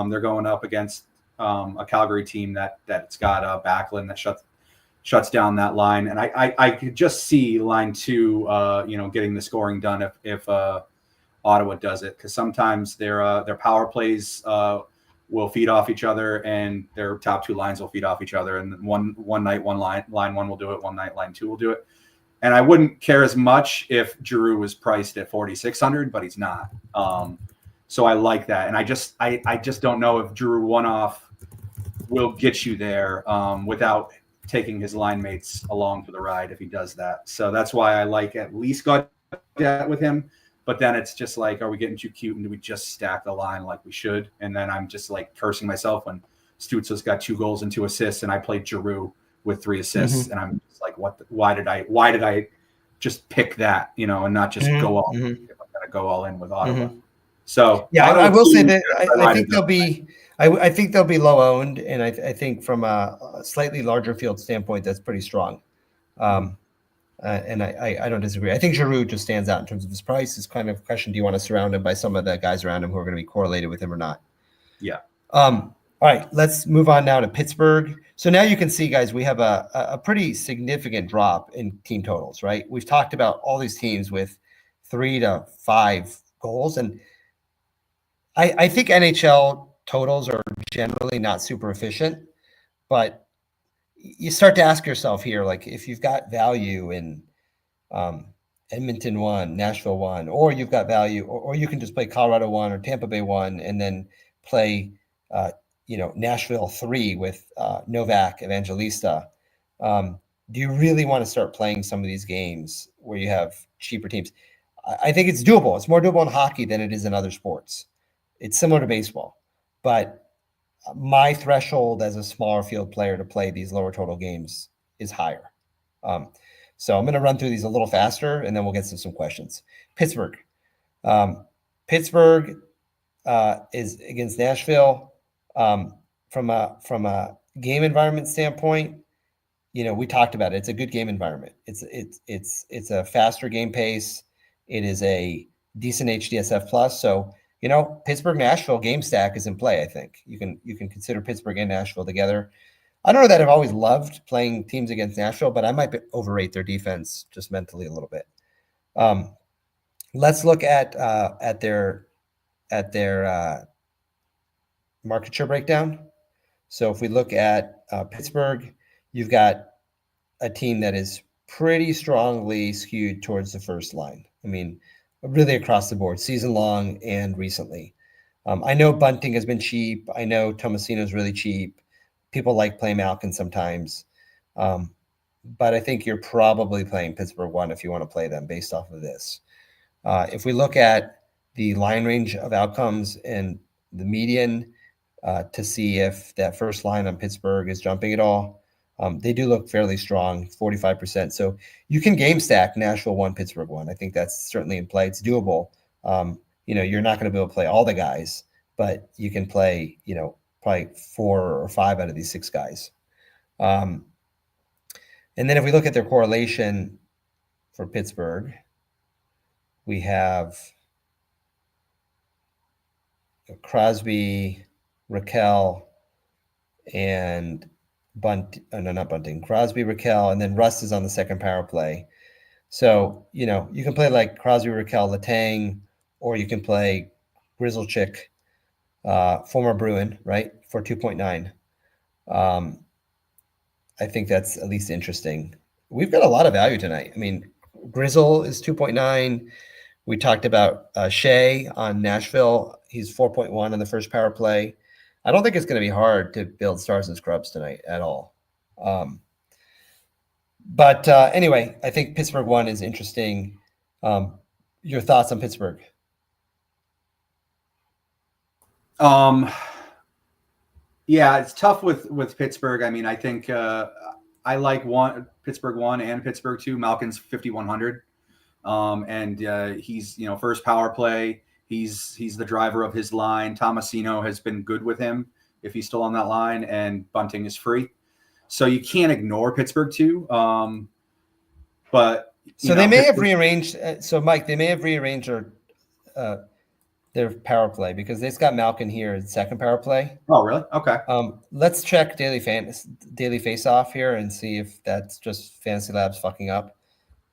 they're going up against a Calgary team that's got Backlund that shuts down that line. And I could just see line 2, getting the scoring done if Ottawa does it, because sometimes their power plays will feed off each other, and their top 2 lines will feed off each other. And one night, line 1 will do it. One night, line 2 will do it. And I wouldn't care as much if Giroux was priced at 4,600, but he's not. So I like that. And I just don't know if Giroux one-off will get you there without taking his line mates along for the ride if he does that. So that's why I like at least got that with him. But then it's just like, are we getting too cute, and do we just stack the line like we should? And then I'm just like cursing myself when Stützle's got 2 goals and 2 assists, and I played Giroux with 3 assists, and I'm just like, why did I just pick that, and not just go all if I'm gonna go all in with Ottawa. So yeah, I will say that I think they'll be I think they'll be low owned, and I think from a slightly larger field standpoint, that's pretty strong. And I don't disagree. I think Giroux just stands out in terms of his price. It's kind of a question: do you want to surround him by some of the guys around him who are going to be correlated with him or not? Yeah. All right, let's move on now to Pittsburgh. So now you can see, guys, we have a pretty significant drop in team totals, right? We've talked about all these teams with 3 to 5 goals, and I think NHL totals are generally not super efficient, but you start to ask yourself here, like if you've got value in Edmonton 1, Nashville 1, or you've got value, or you can just play Colorado 1 or Tampa Bay 1 and then play Nashville 3 with Novak Evangelista. Do you really want to start playing some of these games where you have cheaper teams? I think it's doable. It's more doable in hockey than it is in other sports. It's similar to baseball, but my threshold as a smaller field player to play these lower total games is higher. So I'm going to run through these a little faster, and then we'll get to some questions. Pittsburgh. Pittsburgh is against Nashville. From a game environment standpoint, we talked about it. It's a good game environment. It's a faster game pace. It is a decent HDSF plus. So Pittsburgh Nashville game stack is in play. I think you can consider Pittsburgh and Nashville together. I don't know that I've always loved playing teams against Nashville, but I might overrate their defense just mentally a little bit. Let's look at their market share breakdown. So if we look at Pittsburgh, you've got a team that is pretty strongly skewed towards the first line. I mean, really across the board, season long and recently. I know Bunting has been cheap. I know Tomasino is really cheap. People like playing Malkin sometimes. But I think you're probably playing Pittsburgh 1 if you want to play them based off of this. If we look at the line range of outcomes and the median to see if that first line on Pittsburgh is jumping at all, they do look fairly strong, 45%. So you can game stack Nashville 1, Pittsburgh 1. I think that's certainly in play. It's doable. You're not going to be able to play all the guys, but you can play, probably 4 or 5 out of these 6 guys. And then if we look at their correlation for Pittsburgh, we have Crosby, Raquel, and not Bunting. Crosby, Raquel, and then Rust is on the second power play. So, you can play like Crosby, Raquel, Letang, or you can play Grizzlechick, former Bruin, right, for 2.9. I think that's at least interesting. We've got a lot of value tonight. I mean, Grizzle is 2.9. We talked about Shea on Nashville. He's 4.1 on the first power play. I don't think it's going to be hard to build stars and scrubs tonight at all. But anyway, I think Pittsburgh 1 is interesting. Your thoughts on Pittsburgh? Yeah, it's tough with Pittsburgh. I mean, I think I like Pittsburgh 1 and Pittsburgh 2. Malkin's 5,100. And he's, first power play. He's the driver of his line. Tomasino has been good with him if he's still on that line, and Bunting is free. So you can't ignore Pittsburgh 2. But they may have rearranged. So Mike, they may have rearranged their power play because they've got Malkin here in second power play. Oh, really? Okay. Let's check daily face off here and see if that's just Fantasy Labs fucking up.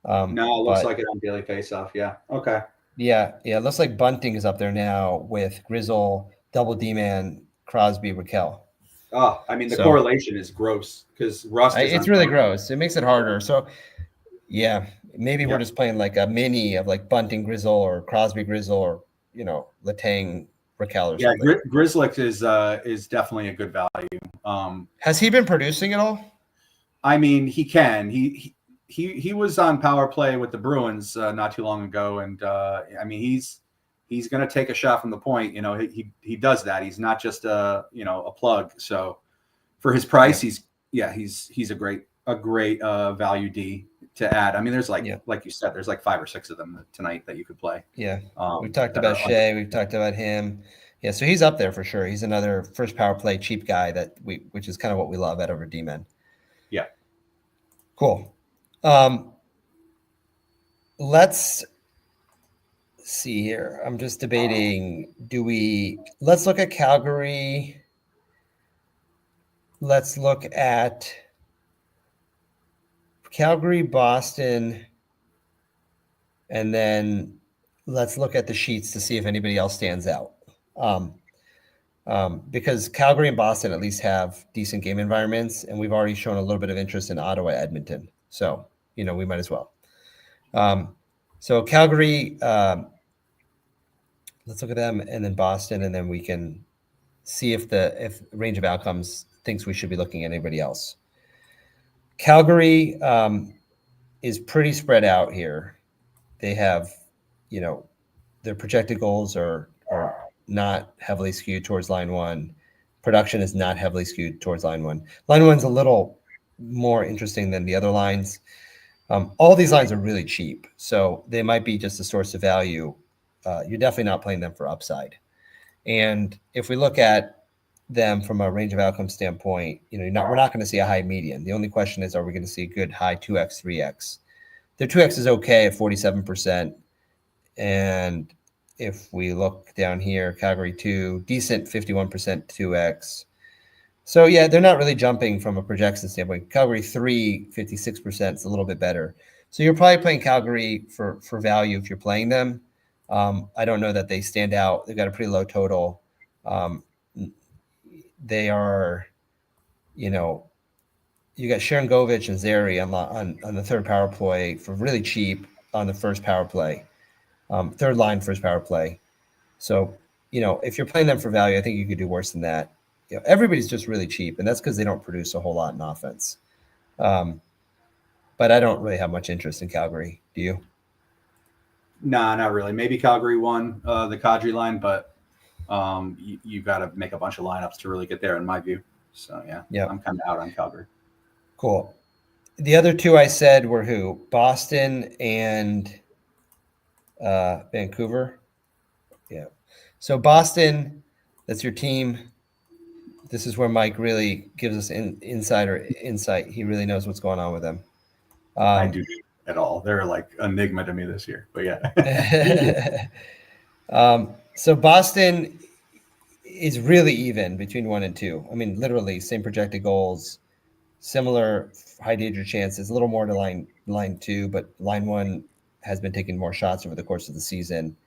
No, it looks like it on daily face off. Yeah. Okay. Yeah. It looks like Bunting is up there now with Grizzle, Double D-Man, Crosby, Raquel. Oh, I mean, the correlation is gross because Rust is it's really gross. It makes it harder. So, yeah, maybe we're just playing like a mini of like Bunting Grizzle or Crosby Grizzle or, Letang Raquel or something. Yeah, Grizzlick is definitely a good value. Has he been producing at all? I mean, he can. He was on power play with the Bruins not too long ago, and I mean he's going to take a shot from the point. He does that. He's not just a plug. So for his price, he's a great value D to add. I mean, there's like you said, there's like 5 or 6 of them tonight that you could play. Yeah, we've talked about Shea. We've talked about him. Yeah, so he's up there for sure. He's another first power play cheap guy which is kind of what we love at over D-men. Yeah, cool. Let's see here. I'm just debating. Let's look at Calgary. Let's look at Calgary, Boston, and then let's look at the sheets to see if anybody else stands out. Because Calgary and Boston at least have decent game environments, and we've already shown a little bit of interest in Ottawa, Edmonton. So, we might as well. So Calgary, let's look at them, and then Boston, and then we can see if range of outcomes thinks we should be looking at anybody else. Calgary is pretty spread out here. They have, their projected goals are not heavily skewed towards line one. Production is not heavily skewed towards line one. Line one's a little more interesting than the other lines. All these lines are really cheap, so they might be just a source of value. You're definitely not playing them for upside. And if we look at them from a range of outcome standpoint, we're not going to see a high median. The only question is, are we going to see a good high 2x, 3x? Their 2x is okay at 47%. And if we look down here, Calgary 2, decent 51% 2x. So, yeah, they're not really jumping from a projection standpoint. Calgary 3, 56%. It's a little bit better. So you're probably playing Calgary for value if you're playing them. I don't know that they stand out. They've got a pretty low total. They are, you got Sharangovich and Zary on the third power play for really cheap on the first power play, third line first power play. So, if you're playing them for value, I think you could do worse than that. Everybody's just really cheap, and that's because they don't produce a whole lot in offense. But I don't really have much interest in Calgary. Do you? Nah, not really. Maybe Calgary won the Kadri line, but you got to make a bunch of lineups to really get there, in my view. So, yeah, I'm kind of out on Calgary. Cool. The other two I said were who? Boston and Vancouver. Yeah. So Boston, that's your team. This is where Mike really gives us insight. He really knows what's going on with them. I do at all. They're like enigma to me this year, but yeah. So Boston is really even between 1 and 2. I mean, literally same projected goals, similar high danger chances, a little more to line 2, but line 1 has been taking more shots over the course of the season.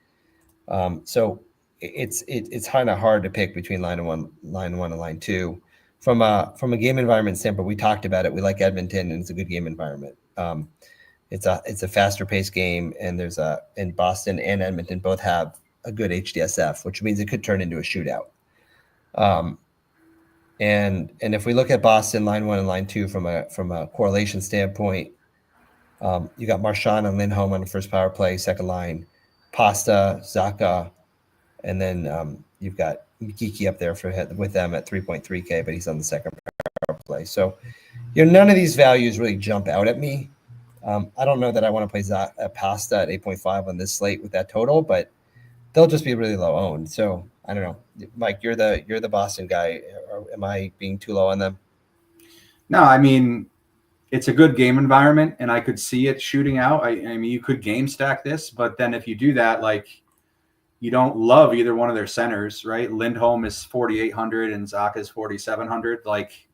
So it's kind of hard to pick between line 1 and line 2. From a game environment standpoint, we talked about it. We like Edmonton, and it's a good game environment. It's a faster paced game, and in Boston and Edmonton both have a good HDSF, which means it could turn into a shootout. And if we look at Boston line 1 and line 2 from a correlation standpoint, you got Marchand and Lindholm on the first power play, second line, Pasta, Zaka, and then you've got Mikiki up there with them at 3.3K, but he's on the second power play. So, none of these values really jump out at me. I don't know that I want to play Pasta at 8.5 on this slate with that total, but they'll just be really low owned. So I don't know, Mike, you're the Boston guy. Am I being too low on them? No, I mean, it's a good game environment, and I could see it shooting out. I mean, you could game stack this, but then if you do that, like, you don't love either one of their centers, right? Lindholm is 4,800 and Zacha is 4,700. Like,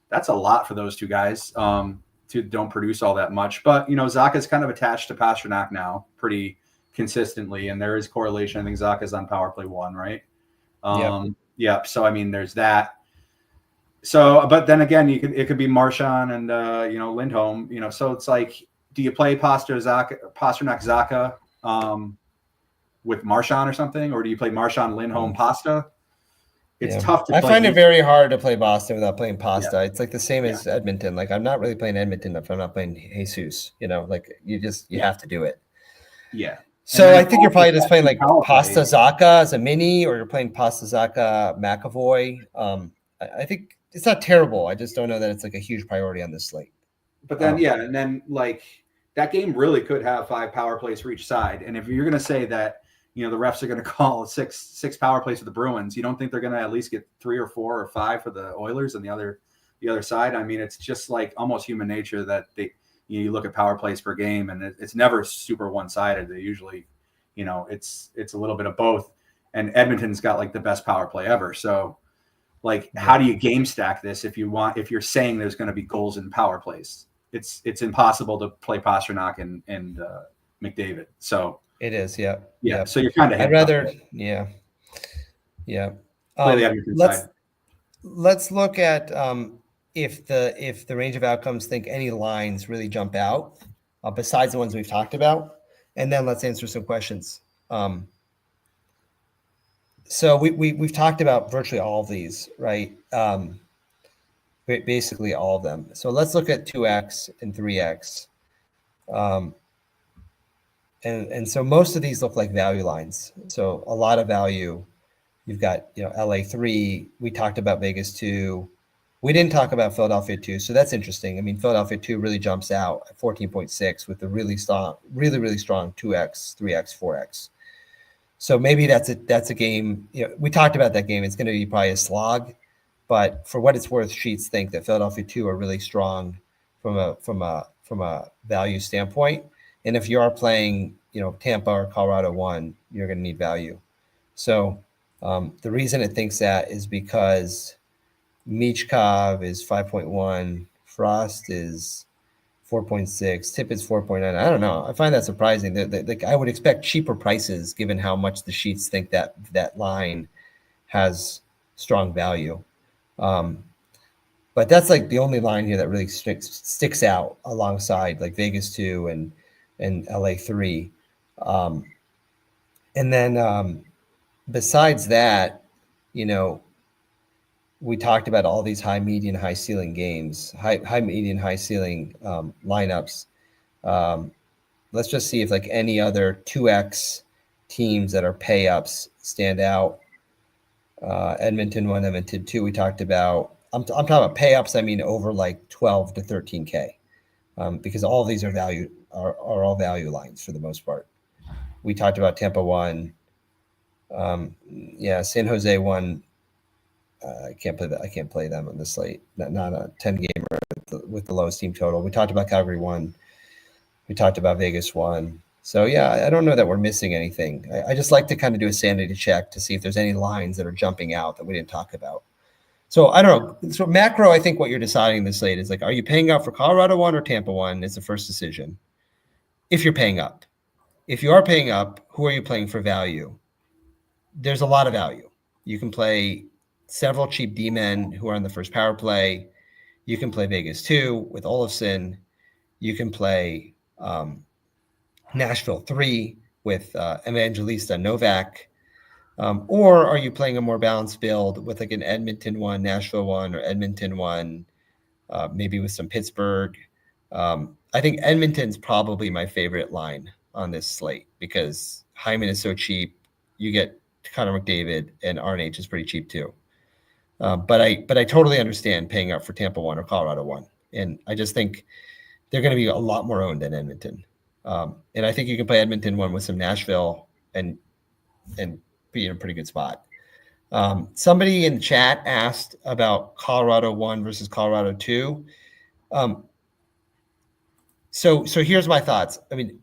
that's a lot for those two guys to don't produce all that much. But, Zacha's kind of attached to Pastrnak now pretty consistently, and there is correlation. I think Zacha's on power play 1, right? Yeah. So, I mean, there's that. So, but then again, it could be Marchand and, Lindholm, so it's like, do you play Pastrnak Zacha with Marchand or something? Or do you play Marchand, Lindholm, Pasta? It's tough to I play. find it very hard to play Boston without playing Pasta. Yeah. It's like the same as Edmonton. Like, I'm not really playing Edmonton if I'm not playing Jesus, like you have to do it. Yeah. So I think you're probably just playing like Pasta Zacha as a mini, or you're playing Pasta Zacha McAvoy. I think it's not terrible. I just don't know that it's like a huge priority on this slate. But then, and then like that game really could have 5 power plays for each side. And if you're going to say that, the refs are going to call six power plays for the Bruins, you don't think they're going to at least get 3 or 4 or 5 for the Oilers and the other side? I mean, it's just like almost human nature that you look at power plays per game, and it's never super one-sided. They usually, it's a little bit of both. And Edmonton's got like the best power play ever. So, like, how do you game stack this if you're saying there's going to be goals in power plays? It's impossible to play Pastrnak and McDavid. So it is, yeah. So you're kind of. I'd rather, yeah. Play the Edmonton side. Let's look at if the range of outcomes think any lines really jump out besides the ones we've talked about, and then let's answer some questions. So we've talked about virtually all of these, right? Basically all of them. So let's look at 2x and 3x. And so most of these look like value lines. So a lot of value. You've got, LA 3. We talked about Vegas 2. We didn't talk about Philadelphia 2. So that's interesting. I mean, Philadelphia 2 really jumps out at 14.6 with the really strong 2x, 3x, 4x. So maybe that's a game. We talked about that game. It's going to be probably a slog, but for what it's worth, sheets think that Philadelphia 2 are really strong from a value standpoint. And if you are playing, Tampa or Colorado 1, you're going to need value. So the reason it thinks that is because Michkov is 5.1, Frost is 4.6, Tip is 4.9. I don't know. I find that surprising. That I would expect cheaper prices given how much the sheets think that line has strong value. But that's like the only line here that really sticks out alongside like Vegas 2 and LA 3. And then besides that, we talked about all these high, median, high ceiling games, high, median, high ceiling lineups. Let's just see if like any other 2x teams that are pay ups stand out. Edmonton 1, Edmonton 2, we talked about. I'm talking about pay ups. I mean, over like 12 to 13K, because all of these are all value lines for the most part. We talked about Tampa 1. San Jose 1. I can't play that. I can't play them on the slate. Not a 10 gamer with the lowest team total. We talked about Calgary 1. We talked about Vegas 1. So yeah, I don't know that we're missing anything. I just like to kind of do a sanity check to see if there's any lines that are jumping out that we didn't talk about. So I don't know. So macro, I think what you're deciding this slate is like, are you paying up for Colorado 1 or Tampa 1? It's the first decision. If you're paying up, if you are paying up, who are you playing for value? There's a lot of value. You can play several cheap D-men who are on the first power play. You can play Vegas 2 with Olofsson. You can play Nashville 3 with Evangelista Novak. Or are you playing a more balanced build with like an Edmonton 1, Nashville 1, or Edmonton 1, maybe with some Pittsburgh? I think Edmonton's probably my favorite line on this slate because Hyman is so cheap. You get Connor McDavid, and RNH is pretty cheap too. But I totally understand paying up for Tampa 1 or Colorado 1. And I just think they're going to be a lot more owned than Edmonton. And I think you can play Edmonton 1 with some Nashville and be in a pretty good spot. Somebody in chat asked about Colorado 1 versus Colorado 2. So here's my thoughts. I mean,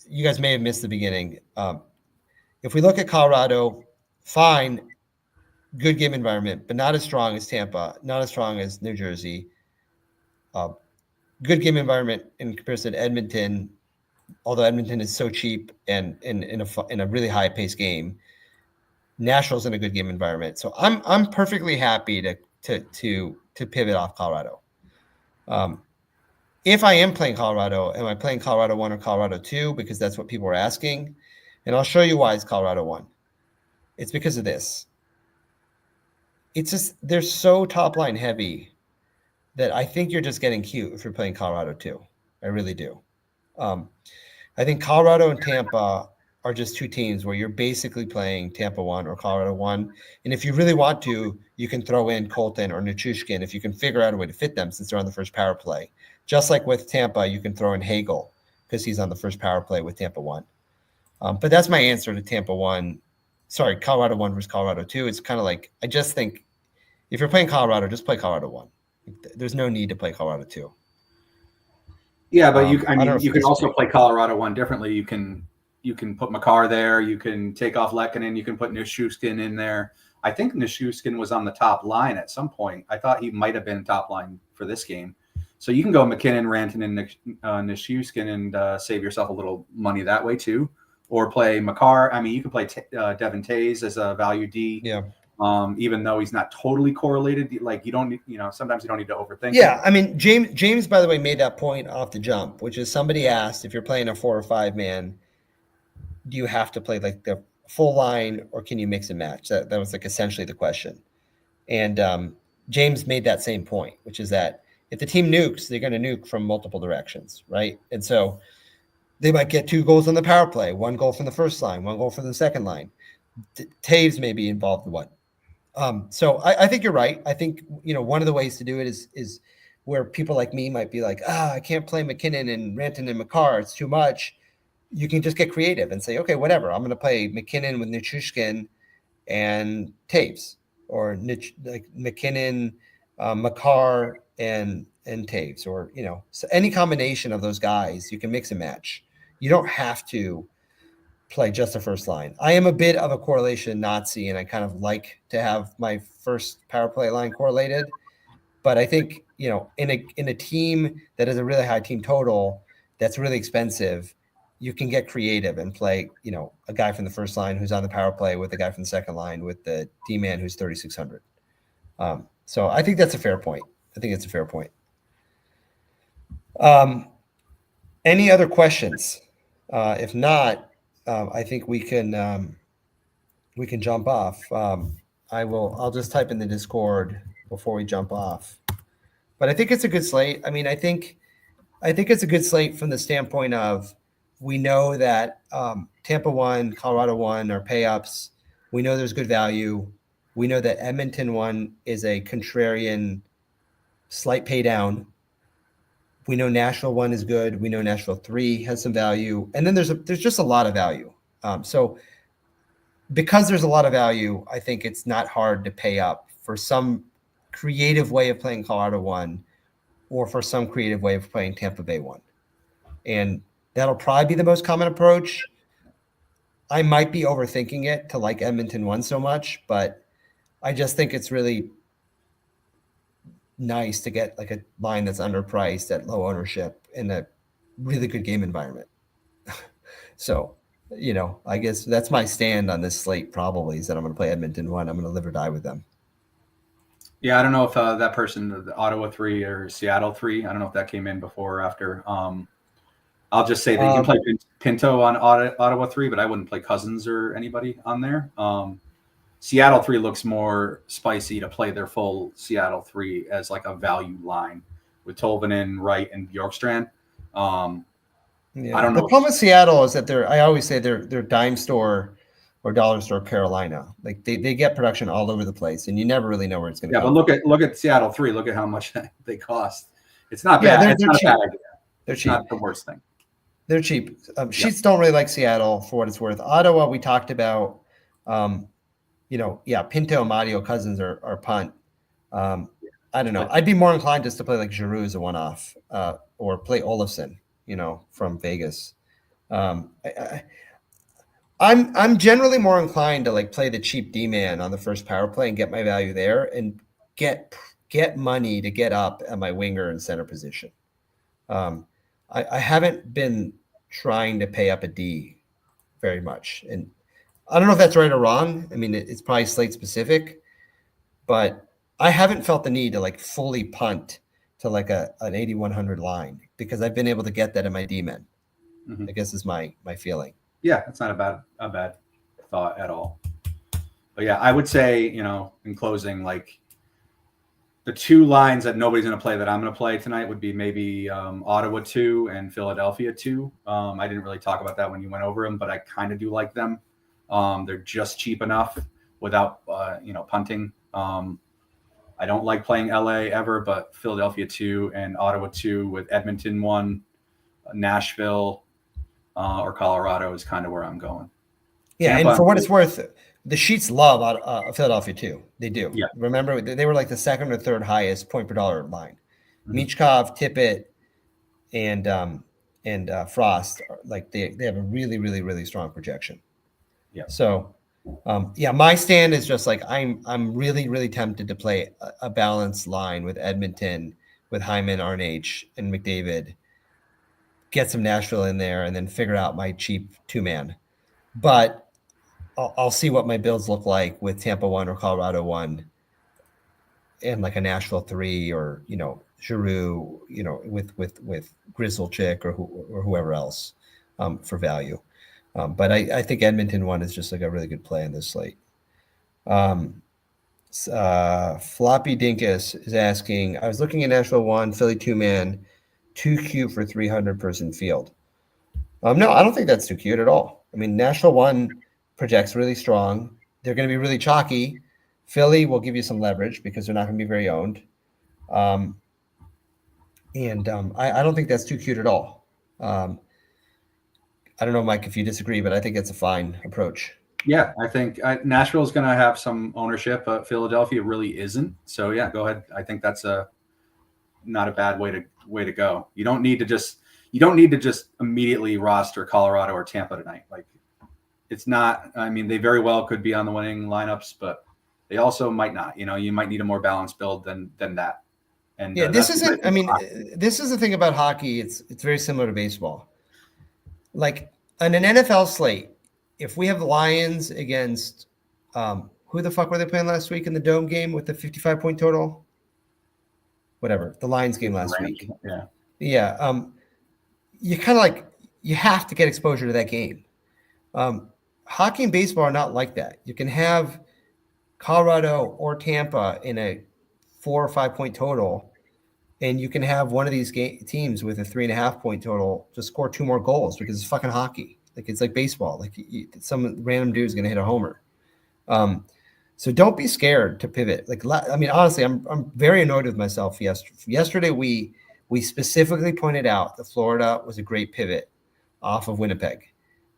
you guys may have missed the beginning. if we look at Colorado, fine, good game environment, but not as strong as Tampa, not as strong as New Jersey. Good game environment in comparison to Edmonton, although Edmonton is so cheap and in a really high paced game. Nashville's in a good game environment, so I'm perfectly happy to pivot off Colorado. If I am playing Colorado, am I playing Colorado 1 or Colorado 2? Because that's what people are asking, and I'll show you why it's Colorado 1. It's because of this. It's just they're so top line heavy that I think you're just getting cute if you're playing Colorado 2. I really do. I think Colorado and Tampa are just two teams where you're basically playing Tampa 1 or Colorado 1. And if you really want to, you can throw in Colton or Nichushkin if you can figure out a way to fit them since they're on the first power play. Just like with Tampa, you can throw in Hagel because he's on the first power play with Tampa 1. But that's my answer to Tampa 1. Sorry, Colorado 1 versus Colorado 2. It's kind of like, I just think if you're playing Colorado, just play Colorado 1. There's no need to play Colorado 2. Yeah, but you can also play Colorado 1 differently. You can put Makar there. You can take off Lehkonen. You can put Nichushkin in there. I think Nichushkin was on the top line at some point. I thought he might have been top line for this game. So you can go McKinnon, Rantanen, Nichushkin and save yourself a little money that way too. Or play Makar. I mean, you can play Devin Tays as a value D. Yeah. Even though he's not totally correlated, like you don't need, sometimes you don't need to overthink. Yeah, I mean, James, by the way, made that point off the jump, which is somebody asked if you're playing a 4 or 5 man, do you have to play like the full line or can you mix and match? That was like essentially the question. And James made that same point, which is that if the team nukes, they're going to nuke from multiple directions, right? And so they might get 2 goals on the power play, 1 goal from the first line, 1 goal from the second line. Taves may be involved in one. So I think you're right. I think, one of the ways to do it is where people like me might be like, I can't play McKinnon and Rantanen and Makar. It's too much. You can just get creative and say, okay, whatever. I'm going to play McKinnon with Nichushkin and Taves, or McKinnon, Makar and Taves, or, so any combination of those guys, you can mix and match. You don't have to play just the first line. I am a bit of a correlation Nazi, and I kind of like to have my first power play line correlated. But I think, in a team that is a really high team total, that's really expensive, you can get creative and play, a guy from the first line who's on the power play with a guy from the second line with the D-man who's 3,600. So I think that's a fair point. Any other questions? If not, I think we can jump off. I'll just type in the Discord before we jump off. But I think it's a good slate. I mean, I think it's a good slate from the standpoint of, we know that Tampa 1, Colorado 1 are pay-ups. We know there's good value. We know that Edmonton 1 is a contrarian slight pay down. We know Nashville 1 is good. We know Nashville 3 has some value. And then there's just a lot of value. So because there's a lot of value, I think it's not hard to pay up for some creative way of playing Colorado 1 or for some creative way of playing Tampa Bay 1. And that'll probably be the most common approach. I might be overthinking it to like Edmonton 1 so much, but I just think it's really nice to get like a line that's underpriced at low ownership in a really good game environment. So, I guess that's my stand on this slate probably, is that I'm going to play Edmonton 1. I'm going to live or die with them. Yeah, I don't know if that person, the Ottawa 3 or Seattle 3, I don't know if that came in before or after. I'll just say that you can play Pinto on Ottawa 3, but I wouldn't play Cousins or anybody on there. Seattle 3 looks more spicy to play their full Seattle 3 as like a value line with Tolvanen, Wright, and Bjorkstrand. I don't know. The problem with Seattle is that I always say they're dime store or dollar store Carolina. Like they get production all over the place, and you never really know where it's going to go. Yeah, but look at Seattle 3. Look at how much they cost. It's not bad. It's not a bad idea. They're cheap. Not the worst thing. They're cheap. Sheets don't really like Seattle for what it's worth. Ottawa, we talked about. Pinto, Mario, Cousins are punt. I don't know. I'd be more inclined just to play like Giroux as a one-off, or play Olofsson, from Vegas. I'm generally more inclined to like play the cheap D man on the first power play and get my value there and get money to get up at my winger and center position. I haven't been trying to pay up a D very much, and I don't know if that's right or wrong. I mean, it's probably Slate specific, but I haven't felt the need to like fully punt to like an 8,100 line because I've been able to get that in my D men. I guess is my feeling. Yeah, that's not a bad thought at all. But yeah, I would say, in closing, like the two lines that nobody's going to play that I'm going to play tonight would be maybe Ottawa 2 and Philadelphia 2. I didn't really talk about that when you went over them, but I kind of do like them. They're just cheap enough without, punting. I don't like playing LA ever, but Philadelphia 2 and Ottawa 2 with Edmonton 1, Nashville, or Colorado is kind of where I'm going. Yeah, Tampa, and for what it's worth, the Sheets love Philadelphia too. They do. Yeah. Remember, they were like the second or third highest point per dollar line. Michkov, Tippett, and Frost, like they have a really, really, really strong projection. Yeah. So, my stand is just like I'm really, really tempted to play a balanced line with Edmonton, with Hyman, RNH, and McDavid. Get some Nashville in there, and then figure out my cheap 2-man. But I'll see what my builds look like with Tampa 1 or Colorado 1 and like a Nashville 3 or, Giroux, with Grizzle Chick or whoever else for value. But I think Edmonton 1 is just like a really good play in this slate. Floppy Dinkus is asking, I was looking at Nashville 1, Philly 2-man, 2Q for 300 person field. No, I don't think that's too cute at all. I mean, Nashville 1 projects really strong. They're going to be really chalky. Philly will give you some leverage because they're not going to be very owned. I don't think that's too cute at all. I don't know, Mike, if you disagree, but I think it's a fine approach. Yeah, I think Nashville is going to have some ownership, but Philadelphia really isn't. So yeah, go ahead. I think that's not a bad way to go. You don't need to just immediately roster Colorado or Tampa tonight. Like it's not. I mean, they very well could be on the winning lineups, but they also might not. You might need a more balanced build than that. And yeah, this isn't. I mean, this is the thing about hockey. It's very similar to baseball. Like on an NFL slate, if we have the Lions against who the fuck were they playing last week in the Dome game with the 55-point total? Whatever, the Lions game last week. Yeah. Yeah. You kind of like you have to get exposure to that game. Hockey and baseball are not like that. You can have Colorado or Tampa in a 4 or 5 point total, and you can have one of these teams with a 3.5 point total to score 2 more goals because it's fucking hockey. Like it's like baseball. Like some random dude is going to hit a homer. So don't be scared to pivot. Like I mean, honestly, I'm very annoyed with myself. Yesterday we specifically pointed out that Florida was a great pivot off of Winnipeg,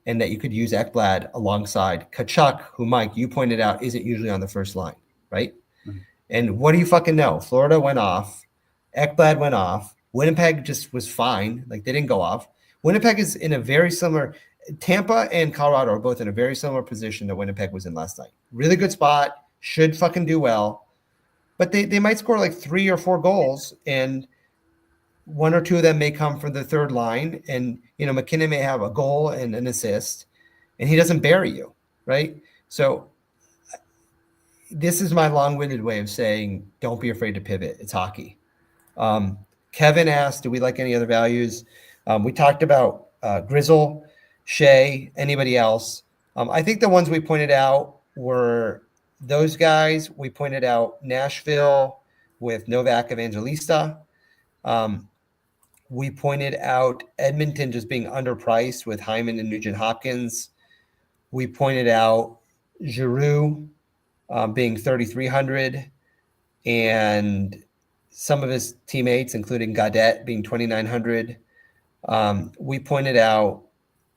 and that you could use Ekblad alongside Kachuk, who Mike you pointed out isn't usually on the first line, right? Mm-hmm. And what do you fucking know? Florida went off, Ekblad went off, Winnipeg just was fine. Like they didn't go off. Winnipeg is in a very similar. Tampa and Colorado are both in a very similar position that Winnipeg was in last night. Really good spot, should fucking do well, but they might score like 3 or 4 goals, and 1 or 2 of them may come from the third line, and McKinnon may have a goal and an assist, and he doesn't bury you, right? So this is my long-winded way of saying don't be afraid to pivot. It's hockey. Kevin asked, do we like any other values? We talked about Grizzle, Shea, anybody else. I think the ones we pointed out were those guys. We pointed out Nashville with Novak Evangelista. We pointed out Edmonton just being underpriced with Hyman and Nugent Hopkins. We pointed out Giroux being 3,300 and some of his teammates, including Gaudette, being 2,900. We pointed out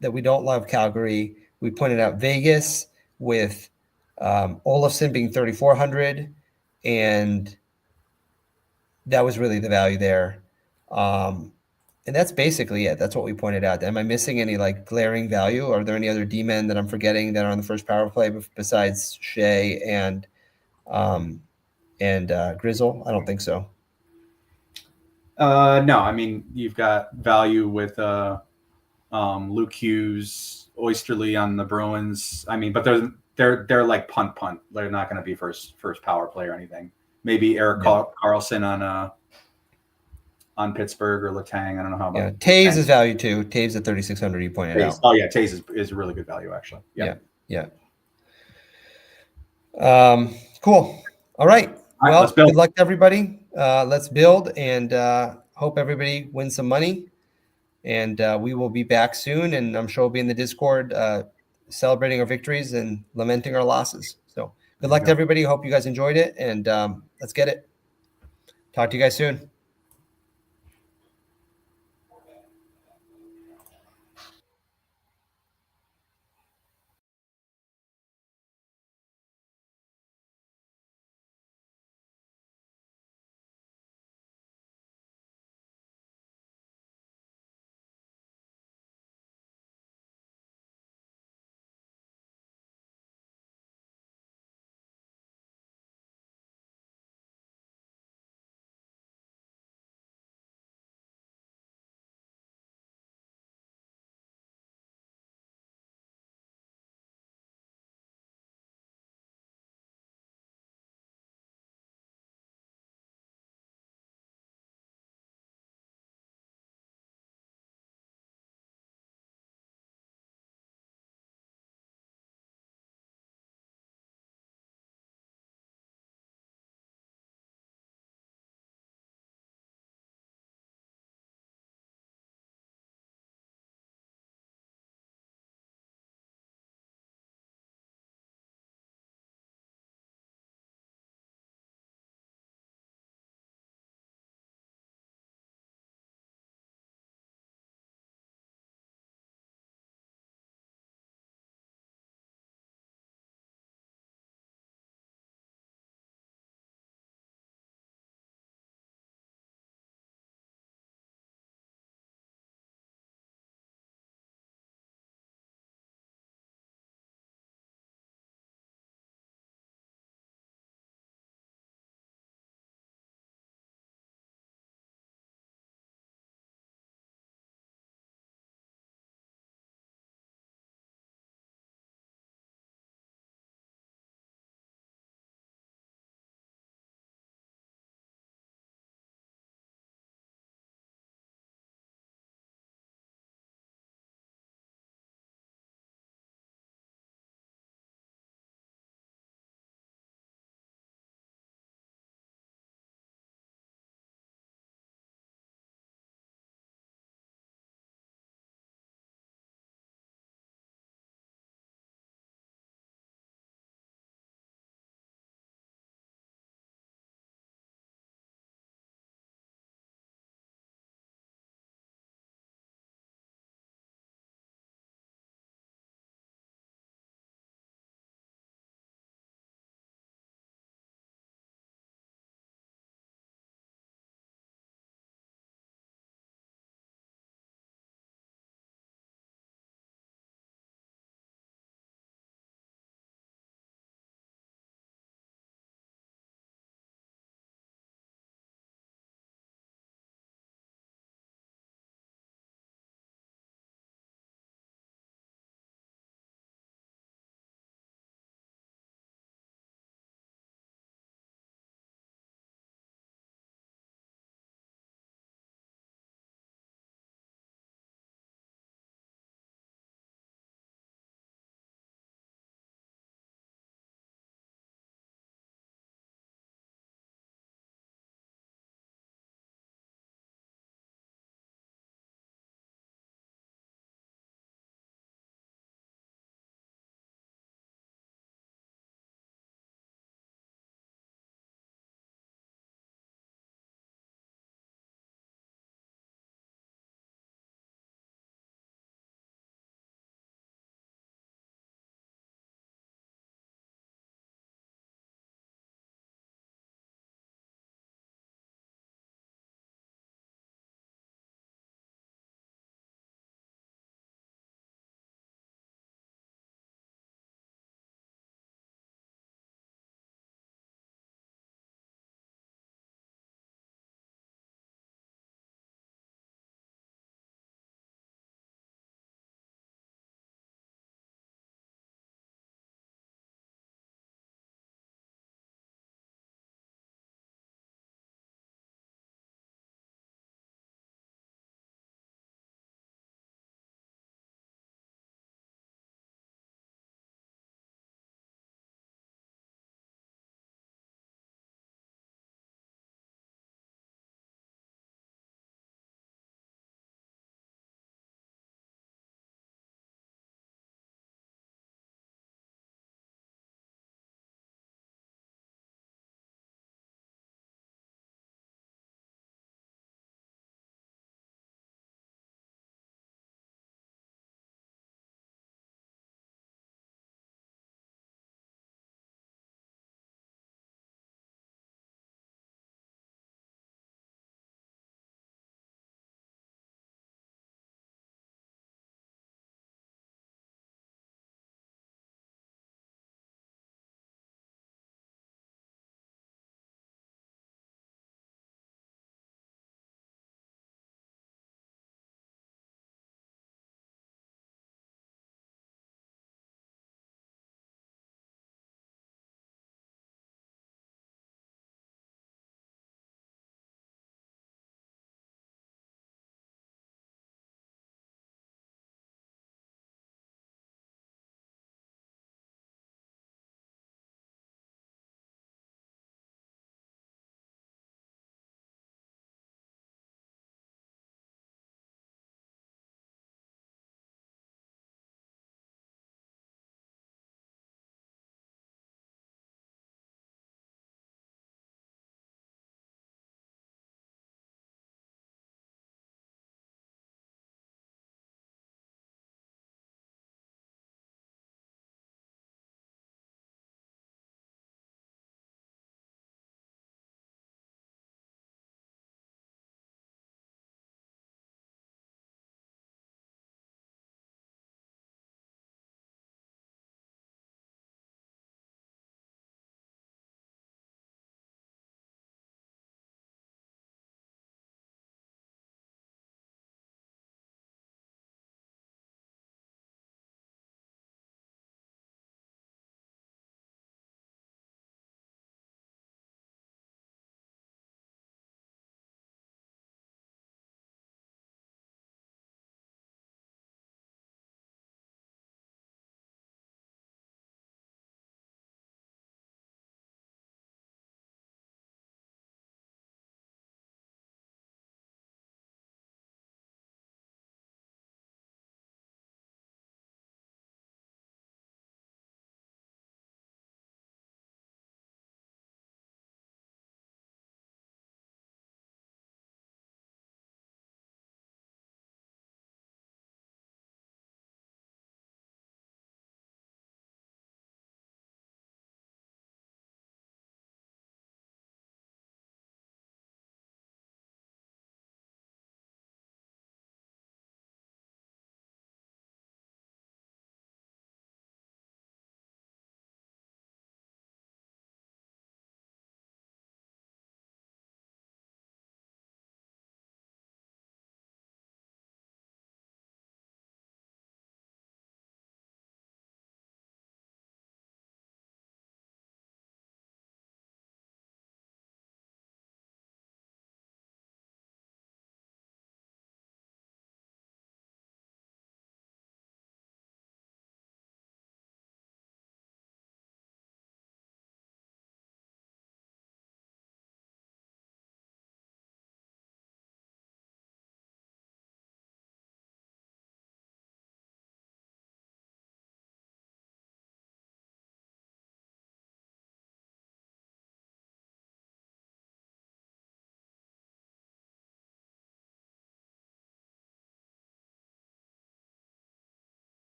that we don't love Calgary. We pointed out Vegas with Olofsson being 3,400, and that was really the value there. And that's basically it. That's what we pointed out. Am I missing any like glaring value? Are there any other D-men that I'm forgetting that are on the first power play besides Shea and Grizzle? I don't think so. No, I mean, you've got value with Luke Hughes, Oysterley on the Bruins. I mean, but they're like punt. They're not going to be first power play or anything. Maybe Eric Carlson on Pittsburgh or Letang. I don't know how about Taves is value too. Taves at 3,600. You pointed out. Oh yeah, Taves is really good value actually. Yeah. Cool. All right. Well, let's build. Good luck to everybody. Let's build and hope everybody wins some money. And we will be back soon. And I'm sure we'll be in the Discord celebrating our victories and lamenting our losses. So good luck to everybody. Hope you guys enjoyed it. And let's get it. Talk to you guys soon.